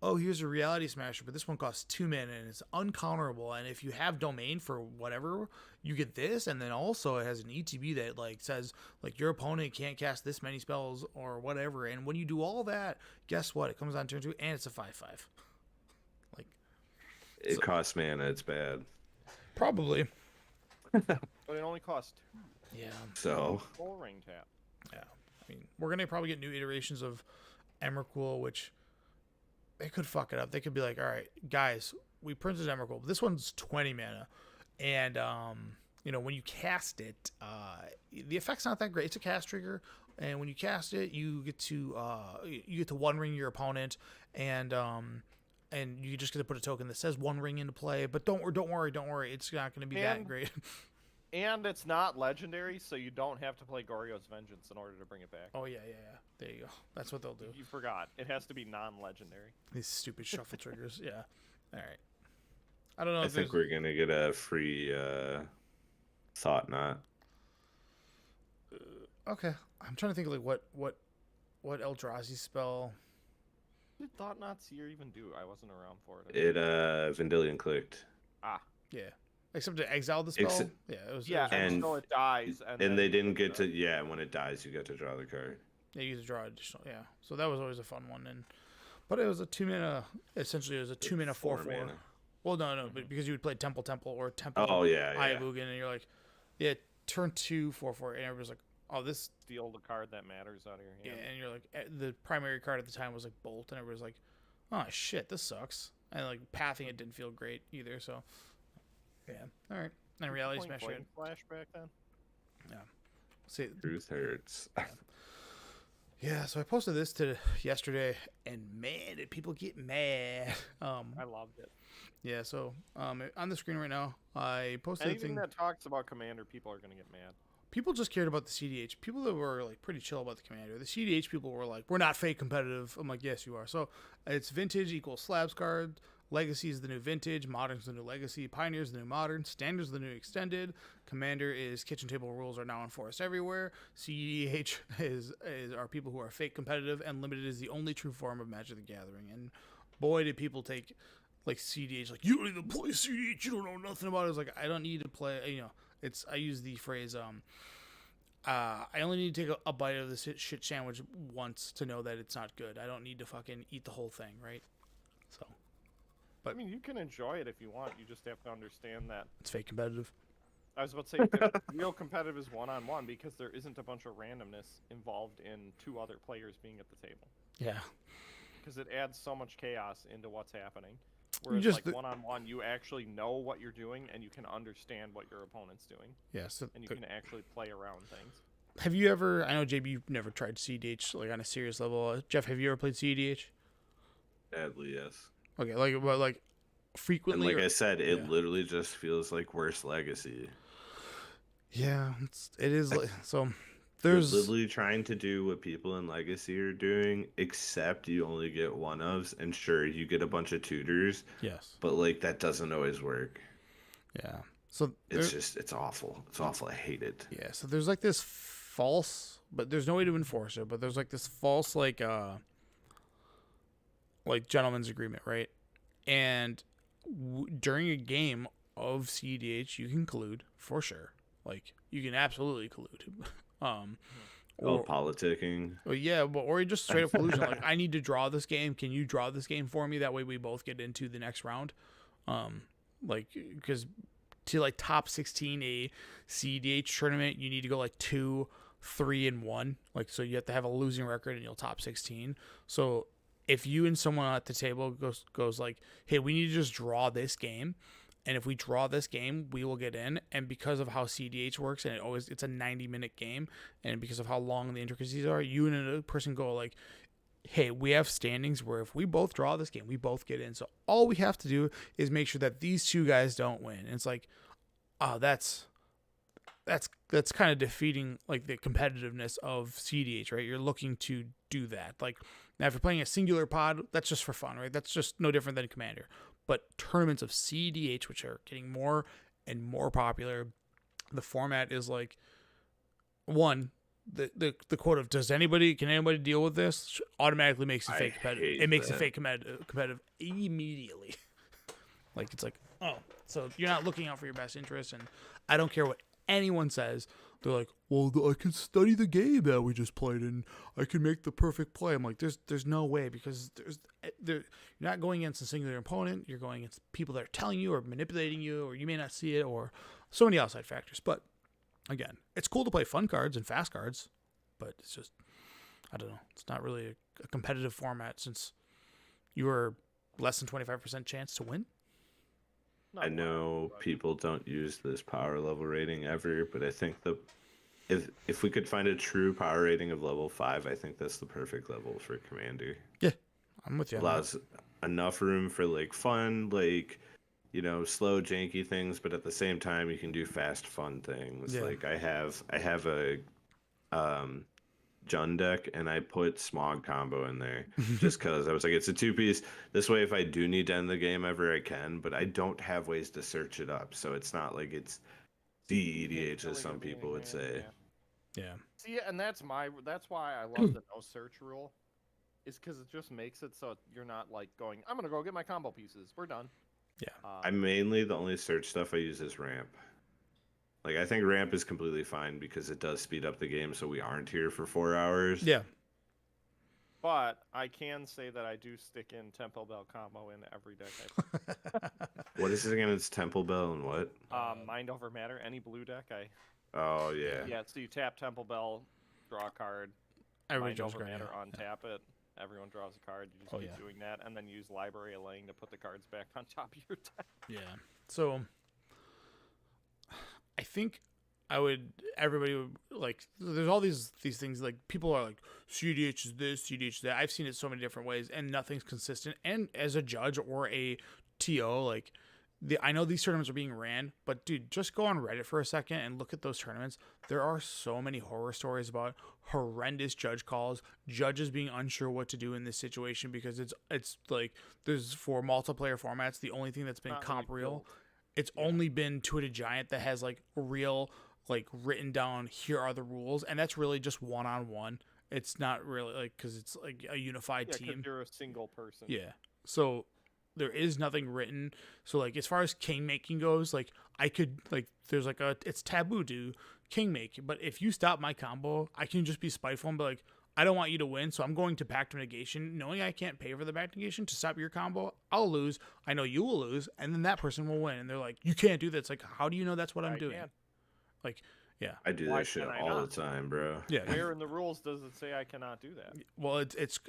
oh, here's a Reality Smasher, but this one costs 2 mana and it's uncounterable. And if you have domain for whatever, you get this, and then also it has an ETB that like says like your opponent can't cast this many spells or whatever. And when you do all that, guess what? It comes on turn 2 and it's a 5/5. Like It costs mana. It's bad. probably. But it only costs 2. Yeah. So Full ring tap. Yeah. I mean, we're gonna probably get new iterations of Emrakul, which they could fuck it up. They could be like, all right, guys, we printed Emrakul, but this one's 20 mana, and you know, when you cast it, the effect's not that great. It's a cast trigger, and when you cast it, you get to one ring your opponent, and you just get to put a token that says one ring into play. But don't worry, it's not going to be that great. And it's not legendary, so you don't have to play Goryo's Vengeance in order to bring it back. Oh yeah. There you go. That's what they'll do. You forgot. It has to be non-legendary. These stupid shuffle triggers. Yeah. All right. I don't know. I if think there's- we're gonna get a free Thought Knot. Okay. I'm trying to think of like what Eldrazi spell. What did Thought Knots here even do? I wasn't around for it. It Vendilion clicked. Yeah. Except to exile the spell. Except- Yeah. It was. Yeah, It was, and- until it dies. And then they you didn't can get to when it dies you get to draw the card. yeah. You get to draw additional. Yeah. So that was always a fun one. But it was a 2 mana. Essentially, it was a 2 mana 4/4. mana. Well, no, but because you would play Temple or Temple. Oh yeah, yeah. Ayabugan, and you're like, yeah, turn 2 4/4, and everybody's like, oh, this. steal the card that matters out of your Yeah, hand. and you're like, the primary card at the time was like Bolt, and everybody's like, oh shit, this sucks. And like pathing it didn't feel great either. So, yeah, all right. And Reality Playing Smash. Flame Flash back then. See, Truth hurts. yeah. So I posted this to yesterday, and man, did people get mad. I loved it. Yeah. So, on the screen right now, I posted a Anything thing. that talks about Commander, people are gonna get mad. People just cared about the CDH. People that were like pretty chill about the Commander. The CDH people were like, we're not fake competitive. I'm like, yes, you are. So it's Vintage equals Slabs card. Legacy is the new Vintage. Modern's the new Legacy. Pioneer's the new Modern. Standard's the new Extended. Commander is Kitchen Table rules are now enforced everywhere. CDH are people who are fake competitive, and Limited is the only true form of Magic the Gathering. And boy, did people take like CDH, like, you don't even play CDH, you don't know nothing about it. It's like, I don't need to play, you know, I use the phrase, I only need to take a bite of this shit sandwich once to know that it's not good. I don't need to fucking eat the whole thing, right? So, I mean, you can enjoy it if you want. You just have to understand that. it's fake competitive. I was about to say, the real competitive is one-on-one because there isn't a bunch of randomness involved in 2 other players being at the table. Yeah. Because it adds so much chaos into what's happening. Whereas, just- like, one-on-one, you actually know what you're doing and you can understand what your opponent's doing. Yeah. So, And you can actually play around things. have you ever, I know, JB, you've never tried CDH, like, on a serious level. Jeff, have you ever played CDH? Sadly, yes. Okay, like And frequently? like or- I said, it yeah. literally just feels like worse Legacy. Yeah, it is. Like, so, You're there's. literally trying to do what people in Legacy are doing, except you only get 1-ofs, and sure, you get a bunch of tutors, Yes. but like that doesn't always work. Yeah. So, It's awful. It's awful. I hate it. yeah, so there's like this false, but there's no way to enforce it, but there's like this false like gentleman's agreement, right? And during a game of CEDH, you can collude for sure. Like, you can absolutely collude. Politicking. Well, yeah, but or just straight up collusion. Like, I need to draw this game. Can you draw this game for me? That way, we both get into the next round. Like, because to like top 16 a CDH tournament, you need to go like 2, 3, and 1. Like, so you have to have a losing record and you'll top 16. So if you and someone at the table goes like, hey, we need to just draw this game. And if we draw this game, we will get in. And because of how CDH works, and it's a 90-minute game, and because of how long the intricacies are, you and another person go like, hey, we have standings where if we both draw this game, we both get in. So all we have to do is make sure that these 2 guys don't win. And it's like, oh, that's that's kind of defeating like the competitiveness of CDH, right? You're looking to do that. Like now, if you're playing a singular pod, that's just for fun, right? That's just no different than Commander. But tournaments of CDH, which are getting more and more popular, the format is like one. The quote of can anybody deal with this automatically makes it fake competitive. It makes it fake competitive immediately. Like it's like, oh, so you're not looking out for your best interests, and I don't care what anyone says. They're like, well, I could study the game that we just played and I can make the perfect play. I'm like, there's no way, because you're not going against a singular opponent. You're going against people that are telling you or manipulating you, or you may not see it, or so many outside factors. But again, it's cool to play fun cards and fast cards, but it's just, I don't know. It's not really a competitive format since you are less than 25% chance to win. I know people don't use this power level rating ever, but I think if we could find a true power rating of level 5, I think that's the perfect level for Commander. Yeah, I'm with you. Allows enough room for like fun, like, you know, slow janky things, but at the same time you can do fast fun things. Yeah. Like I have a Jund deck, and I put Smog combo in there just because I was like, it's a 2-piece. This way, if I do need to end the game ever, I can, but I don't have ways to search it up, so it's not like it's CEDH as some people would say. Yeah. See, and that's why I love the no search rule, is because it just makes it so you're not like going, I'm gonna go get my combo pieces. We're done. Yeah. The only search stuff I use is ramp. Like, I think ramp is completely fine because it does speed up the game, so we aren't here for 4 hours. Yeah. But I can say that I do stick in Temple Bell combo in every deck I play. What is it again? It's Temple Bell and what? Mind Over Matter. Any blue deck, Oh, yeah. Yeah, so you tap Temple Bell, draw a card. Everybody Mind draws Over a card, Matter, yeah. untap it. Everyone draws a card. You just keep doing that, and then use Library of Laying to put the cards back on top of your deck. Yeah. So I think everybody would like, there's all these things, like people are like, CDH is this, CDH is that. I've seen it so many different ways and nothing's consistent. And as a judge or a TO, like I know these tournaments are being ran, but dude, just go on Reddit for a second and look at those tournaments. There are so many horror stories about horrendous judge calls, judges being unsure what to do in this situation, because it's like, there's, for multiplayer formats, the only thing that's been comp real, it's only been Two-Headed Giant that has like real, like written down, here are the rules, and that's really just one-on-one. It's not really like, because it's like a unified team. You're a single person. Yeah. So there is nothing written. So like, as far as king making goes, like I could, like, there's like it's taboo to king make, but if you stop my combo, I can just be spiteful and be like, I don't want you to win, so I'm going to Pact of Negation, knowing I can't pay for the Pact of Negation to stop your combo. I'll lose. I know you will lose, and then that person will win. And they're like, you can't do that. It's like, how do you know that's what I'm doing? Like, yeah. I do that shit all the time, bro. Yeah. Where in the rules does it say I cannot do that? Well, it's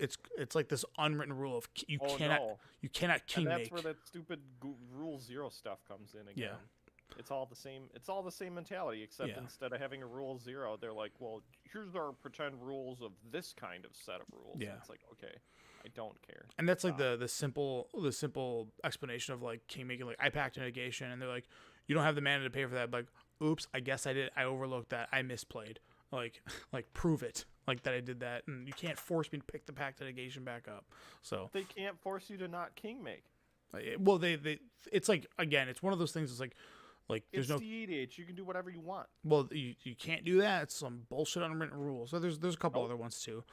like this unwritten rule of you cannot king and make. that's where that stupid Rule 0 stuff comes in again. Yeah. It's all the same. It's all the same mentality, except instead of having a Rule 0, they're like, well, here's our pretend rules of this kind of set of rules. Yeah. And it's like, okay, I don't care. And that's like the simple explanation of like king making. Like, I Pact of Negation, and they're like, you don't have the mana to pay for that. Like, oops, I guess I did. I overlooked that. I misplayed. Like prove it. Like that I did that, and you can't force me to pick the Pact of Negation back up. So they can't force you to not king make. Well, it's like, again, it's one of those things. It's like there's no CEDH. You can do whatever you want. Well, you can't do that. It's some bullshit unwritten rule. So there's a couple other ones too.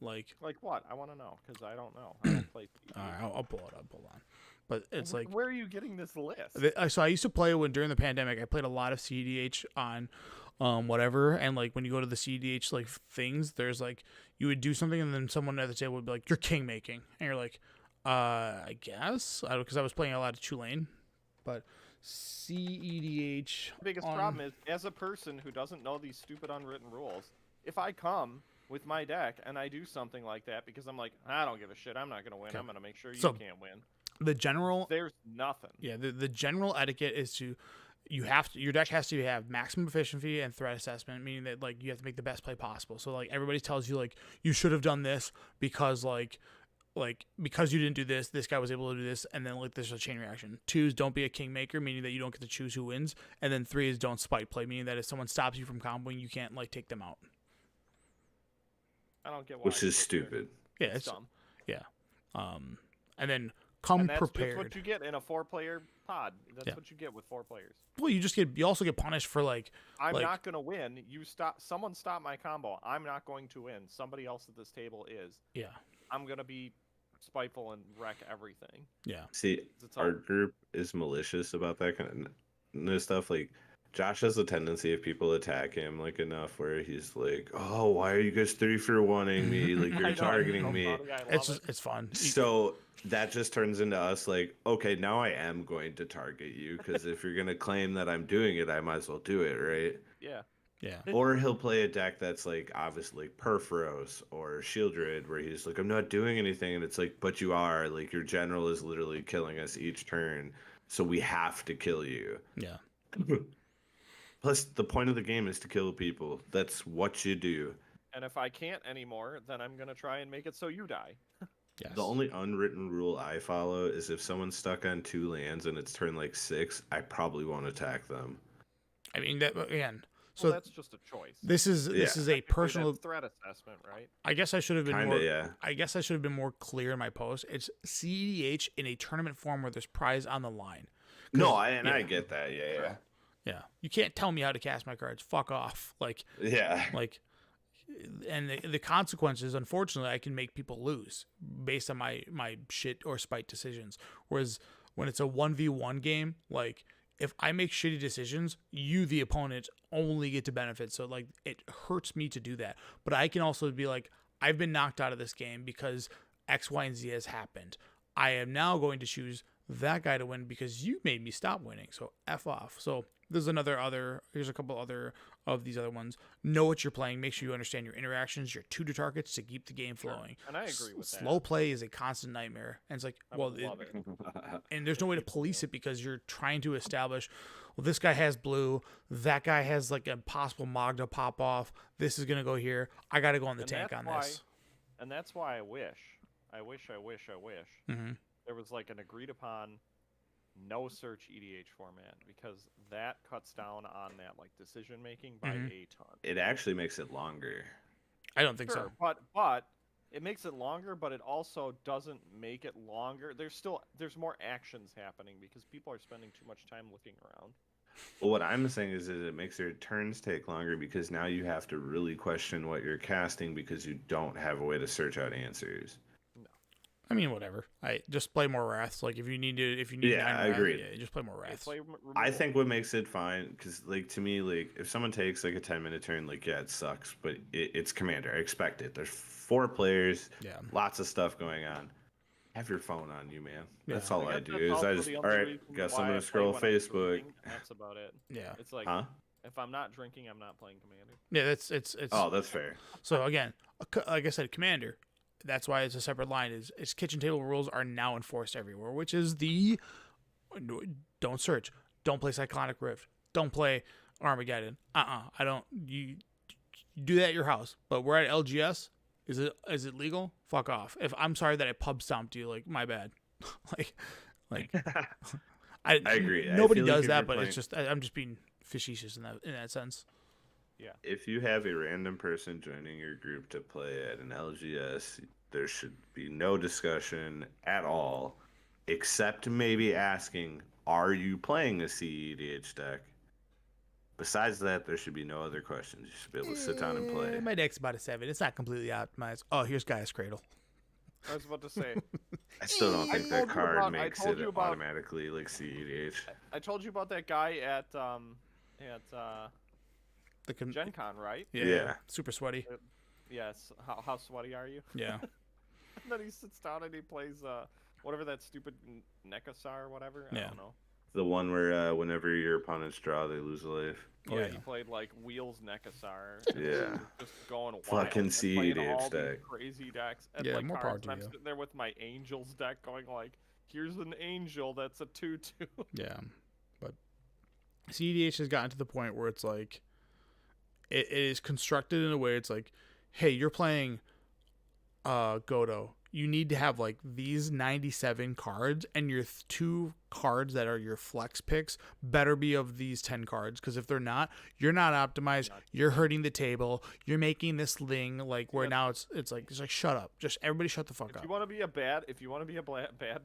Like what? I want to know, because I don't know. I don't play CEDH. All right, I'll pull it up. Hold on. But it's like, where are you getting this list? So I used to play during the pandemic. I played a lot of CEDH on whatever, and like when you go to the CEDH like things, there's like, you would do something and then someone at the table would be like, you're king making, and you're like, I guess, because I was playing a lot of Tulane, but CEDH. The biggest problem is, as a person who doesn't know these stupid unwritten rules, if I come with my deck and I do something like that because I'm like, I don't give a shit, I'm not going to win, Okay. I'm going to make sure you can't win. There's nothing. Yeah, the general etiquette is your deck has to have maximum efficiency and threat assessment, meaning that like you have to make the best play possible. So like everybody tells you like you should have done this because like like because you didn't do this, this guy was able to do this, and then like there's a chain reaction. 2 is don't be a kingmaker, meaning that you don't get to choose who wins, and then 3 is don't spite play, meaning that if someone stops you from comboing, you can't like take them out. I don't get why. Which is stupid. Yeah, It's dumb. yeah. And then come And that's prepared. just what you get in a 4-player pod. That's Yeah. what you get with 4 players. Well, you also get punished for like I'm like, not gonna win. Someone stop my combo. I'm not going to win. Somebody else at this table is. yeah. I'm gonna be spiteful and wreck everything. Yeah. See, It's all- our group is malicious about that kind of stuff. Like, Josh has a tendency if people attack him like enough where he's like, "Oh, why are you guys 3-for-1ing me? Like I you're know, targeting so me." funny, I love It's it. it's fun. So that just turns into us like, okay, now I am going to target you because if you're gonna claim that I'm doing it, I might as well do it, right? Yeah. Yeah. Or he'll play a deck that's like obviously Perforos or Shieldred, where he's like, I'm not doing anything, and it's like, but you are. Like your general is literally killing us each turn, so we have to kill you. Yeah. Plus, the point of the game is to kill people. That's what you do. And if I can't anymore, then I'm gonna try and make it so you die. Yes. The only unwritten rule I follow is if someone's stuck on 2 lands and it's turn like 6, I probably won't attack them. I mean that again. So So that's just a choice. this is a Technically, personal. that's threat assessment, right? I guess I should have been Kinda, more. yeah. I guess I should have been more clear in my post. It's CEDH in a tournament form where there's prize on the line. No, I yeah. get that. Yeah, Yeah, you can't tell me how to cast my cards. Fuck off. Like, yeah. like, and the consequences. Unfortunately, I can make people lose based on my shit or spite decisions. Whereas when it's a 1v1 game, like if I make shitty decisions, you, the opponent, only get to benefit. So like it hurts me to do that. But I can also be like, I've been knocked out of this game because X, Y, and Z has happened. I am now going to choose that guy to win because you made me stop winning. So F off. So there's here's a couple other of these other ones. Know what you're playing. Make sure you understand your interactions, your tutor targets to keep the game flowing. And I agree with that. Slow play is a constant nightmare. And it's like, I well, would love it. and there's no way to police it because you're trying to establish, well, this guy has blue, that guy has like a possible Magda pop off. This is gonna go here. I got to go on the And tank that's on this. And that's why I wish Mm-hmm. there was like an agreed upon no search EDH format, because that cuts down on that like decision making by Mhm. a ton. It actually makes it longer. I don't think Sure, so. but it makes it longer, but it also doesn't make it longer. There's more actions happening because people are spending too much time looking around. Well, what I'm saying is it makes your turns take longer because now you have to really question what you're casting because you don't have a way to search out answers. I mean, whatever. I just play more Wraths. Like if you need Yeah, 9 I Wrath, agree. yeah, just play more They Wraths. play I think what makes it fine, because like to me, like if someone takes like a 10-minute turn, like yeah, it sucks, but it's Commander. I expect it. There's 4 players, Yeah. lots of stuff going on. Have your phone on you, man. Yeah. That's all I guess do. that's Is also I just the all only right. reason Guess why I'm I gonna play scroll when I'm Facebook. drinking. That's about it. Yeah. It's like Huh? if I'm not drinking, I'm not playing Commander. Yeah, it's Oh, that's fair. so again, like I said, Commander. That's why it's a separate line. Is kitchen table rules are now enforced everywhere, which is the don't search, don't play Cyclonic Rift, don't play Armageddon. I don't. You do that at your house, but we're at LGS. Is it legal? Fuck off. If I'm sorry that I pub stomped you, like my bad. like I agree. I Nobody feel like does if that, you're but playing- it's just I'm just being facetious in that sense. If you have a random person joining your group to play at an LGS, there should be no discussion at all, except maybe asking, "Are you playing a CEDH deck?" Besides that, there should be no other questions. You should be able to sit down and play. My deck's about a 7. It's not completely optimized. Oh, here's Gaia's Cradle. I was about to say. I still don't I think told that you card about- I makes told it you about- automatically like CEDH. I told you about that guy at The Gen Con, right? Yeah. Super sweaty. Yes. How sweaty are you? Yeah. And then he sits down and he plays whatever that stupid Nekasar or whatever. I Yeah. don't know. The one where whenever your opponents draw, they lose a life. Oh, Yeah, yeah. he played like Wheels Nekasar. Yeah. Just going wild. Fucking and playing CEDH all these deck. Crazy decks. And Yeah, like more cards, power and to I'm you. sitting there with my Angels deck going like, here's an Angel that's a 2/2. Yeah. But CEDH has gotten to the point where it's like it is constructed in a way it's like, hey, you're playing Godo. you need to have like these 97 cards, and your 2 cards that are your flex picks better be of these 10 cards, because if they're not, you're not optimized. You're hurting the table. You're making this thing like where now it's like shut up. Just everybody shut the fuck up. If you want to be a bad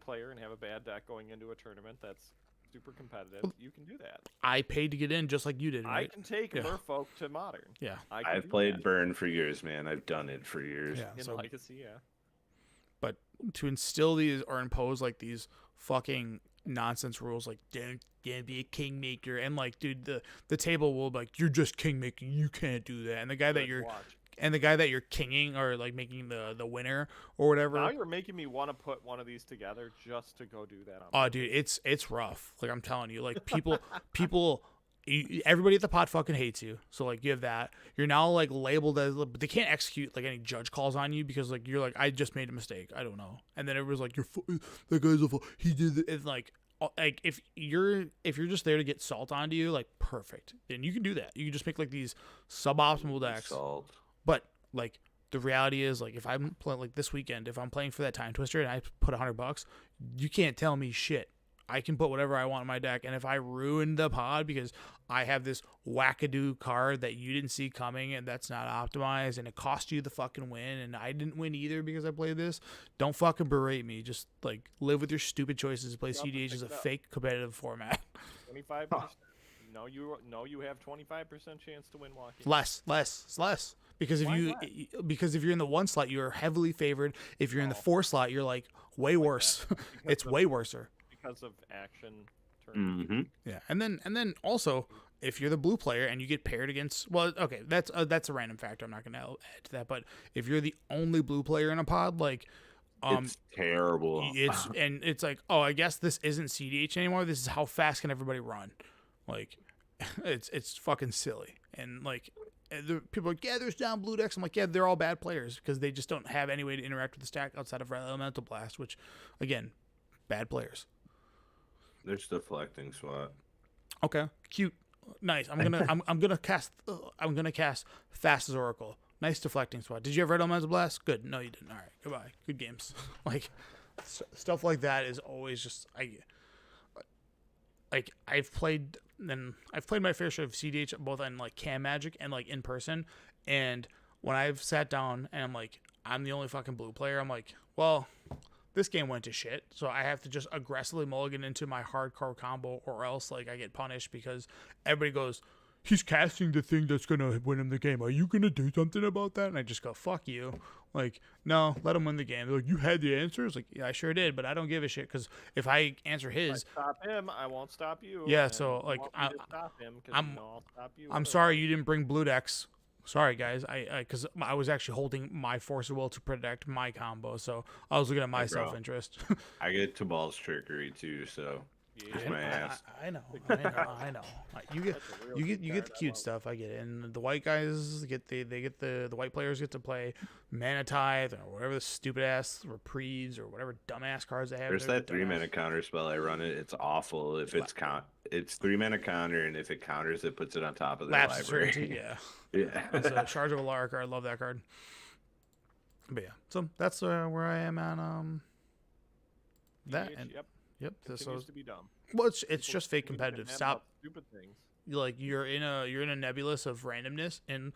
player and have a bad deck going into a tournament that's super competitive, you can do that. I paid to get in just like you did, right? I can take Merfolk to Modern. Yeah. I've played Burn for years, man. I've done it for years. Yeah, In Legacy, yeah. But to instill these or impose like these fucking nonsense rules, like don't be a kingmaker, and like, dude, the table will be like, you're just kingmaking, you can't do that, and the guy that you're kinging or like making the winner or whatever. Now you're making me want to put one of these together just to go do that. Oh, dude, it's rough. Like I'm telling you, like people. Everybody at the pot fucking hates you. So like you have that. You're now like labeled as, but they can't execute like any judge calls on you because like you're like, I just made a mistake. I don't know. And then everyone's like, that guy's a he did it. It's like if you're just there to get salt onto you, like perfect. Then you can do that. You can just make like these suboptimal decks. Salt. But like the reality is, like if I'm playing like this weekend, if I'm playing for that Time Twister and I put $100, you can't tell me shit. I can put whatever I want in my deck, and if I ruin the pod because I have this wackadoo card that you didn't see coming and that's not optimized and it cost you the fucking win and I didn't win either because I played this, don't fucking berate me. Just like live with your stupid choices. Play CDH as a fake competitive format. 25%. No, you have 25% chance to win walking. Less. Because if you're in the 1 slot, you're heavily favored. If you're in the 4 slot, you're like way worse. It's way worser. Because of action Mm-hmm. Yeah, and then also if you're the blue player and you get paired against, well, okay, that's a random factor. I'm not gonna add to that, but if you're the only blue player in a pod, like, it's terrible. It's like, oh, I guess this isn't CDH anymore. This is how fast can everybody run? Like, it's fucking silly. And like, people are like, yeah, there's down blue decks. I'm like, yeah, they're all bad players because they just don't have any way to interact with the stack outside of Elemental Blast, which, again, bad players. There's deflecting SWAT. Okay, cute, nice. I'm gonna cast Fast as Oracle. Nice deflecting SWAT. Did you have Red Elemental Blast? Good. No, you didn't. All right, goodbye. Good games. Like stuff like that is always just I've played my fair share of CDH both on like Cam Magic and like in person, and when I've sat down and I'm like, I'm the only fucking blue player, I'm like, well, this game went to shit, so I have to just aggressively mulligan into my hardcore combo, or else like I get punished because everybody goes, he's casting the thing that's gonna win him the game. Are you gonna do something about that? And I just go, fuck you. Like, no, let him win the game. They're like, you had the answers? Like, yeah, I sure did, but I don't give a shit because if I answer his, if I stop him, I won't stop you. Yeah, so like I'm sorry you didn't bring blue decks. Sorry guys, because I was actually holding my Force of Will to protect my combo, so I was looking at my self-interest. I get Tabal's trickery too, so kiss my ass. I know. You get the cute stuff. I get it, and the white guys get the white players get to play Mana Tithe or whatever the stupid ass reprieves or whatever dumbass cards they have. There's that 3-mana counter spell. I run it. It's awful. If it's 3-mana counter, and if it counters, it puts it on top of the library. Yeah. Yeah. It's a Charge of Alara card. I love that card. But yeah, so that's where I am on that. And, yep. Continues to be dumb. Well, it's just fake competitive. Stop. Stupid things. Like you're in a nebulous of randomness, and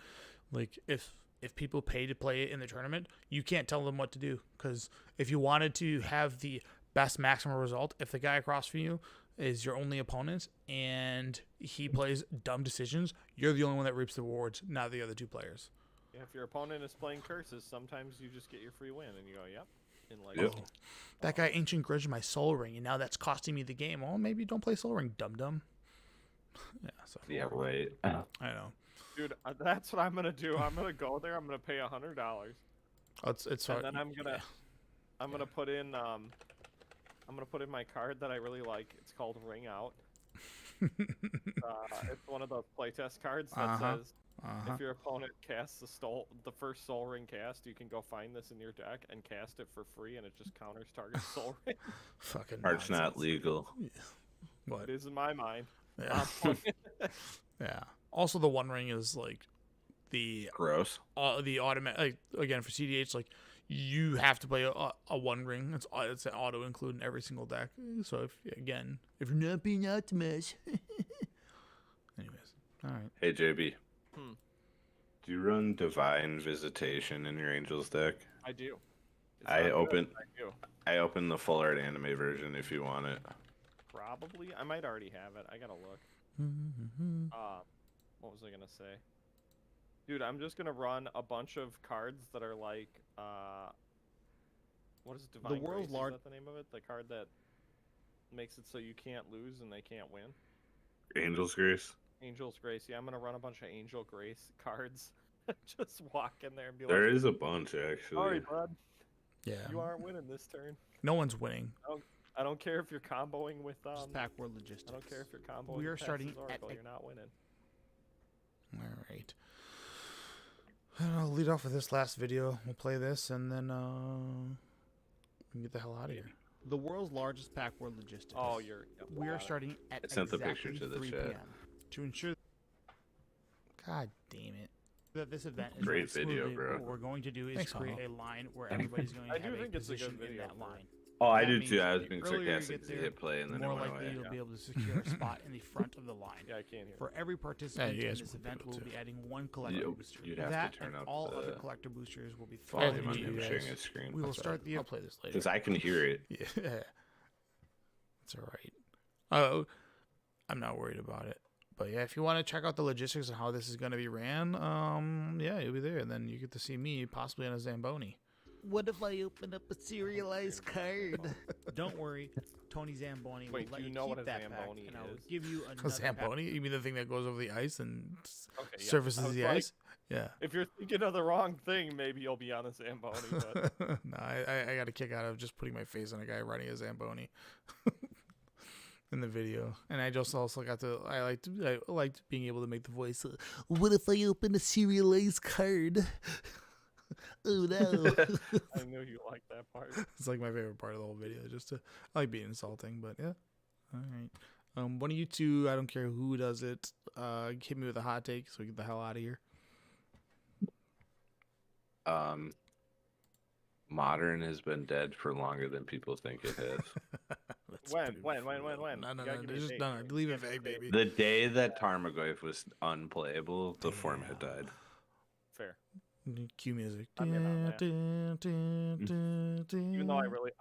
like if people pay to play it in the tournament, you can't tell them what to do, because if you wanted to have the best maximum result, if the guy across from you is your only opponent and he plays dumb decisions, you're the only one that reaps the rewards, not the other two players. Yeah, if your opponent is playing curses, sometimes you just get your free win, and you go, yep. Yep. That guy Ancient Grudge my Soul Ring, and now that's costing me the game. Well, maybe don't play Soul Ring, dum-dum. Yeah, right. I know. Dude, that's what I'm gonna do. I'm gonna go there. I'm gonna pay $100. It's hard. And then I'm gonna put in my card that I really like. It's called Ring Out. It's one of those playtest cards that says, if your opponent casts the first Soul Ring cast, you can go find this in your deck and cast it for free, and it just counters target Soul Ring. Fucking Card's not legal. What? It is in my mind. Yeah. Yeah. Also, the One Ring is like the gross. The automatic, like, again for CDH, like you have to play a One Ring. It's an auto include in every single deck. So if you're not being Optimus, anyways, all right. Hey JB, do you run Divine Visitation in your Angels deck? I do. I do. open the full art anime version if you want it. Probably. I might already have it. I gotta look. What was I gonna say? Dude, I'm just gonna run a bunch of cards that are like, what is Divine The world's Grace? Is that the name of it? The card that makes it so you can't lose and they can't win? Angel's Grace? Angel's Grace. Yeah, I'm gonna run a bunch of Angel Grace cards. Just walk in there and be There like, is a bunch actually. sorry, bud. Yeah. You aren't winning this turn. No one's winning. I don't care if you're comboing with Just pack word logistics. I don't care if you're comboing We are with starting Texas at Oracle, you're not winning. All right. I'll lead off with this last video. We'll play this and then we can get the hell out of here. The world's largest pack word logistics. Oh, We are starting at I sent the exactly picture to the 3 chat. p.m. To ensure, God damn it, that this event is Great run video, smoothly, bro. what we're going to do is Thanks, create Hollow. a line where everybody's going to I have do a think it's a good position in video that for line. Oh, I That do means too. I was the being earlier you sarcastic get to there, hit play and the then it more went likely away. you'll be able to secure a spot in the front of the line. Yeah, I can't hear. For every participant you in guys this will be event, able we'll to. be adding 1 collector booster. You'd have That to turn and up all other the collector boosters will be Follow thrown me, volume into on you him guys. sharing his screen. We will That's start right. the I'll play this later. Because I can hear it. Yeah, it's all right. Oh, I'm not worried about it. But yeah, if you want to check out the logistics and how this is going to be ran, yeah, you'll be there. And then you get to see me possibly on a Zamboni. What if I open up a serialized card? Don't worry, Tony Zamboni will Wait, let do you you know keep what a that Zamboni pack, and I will is? give you A another Zamboni? You mean the thing that goes over the ice and Okay, yeah. surfaces I was the like, ice? Yeah. If you're thinking of the wrong thing, maybe you'll be on a Zamboni. But No, I got a kick out of just putting my face on a guy riding a Zamboni in the video, and I just also got to I liked being able to make the voice. What if I open a serialized card? Oh no! I knew you liked that part. It's like my favorite part of the whole video. I like being insulting, but yeah. All right. One of you two, I don't care who does it. Hit me with a hot take so we get the hell out of here. Modern has been dead for longer than people think it has. That's When? pretty When? fucking- No. No, You gotta give me a just date no. here. Leave You it gotta vague, give me a baby. The day that Tarmogoyf was unplayable, the format died. Fair. Cue music. I'm in on that. Even though I really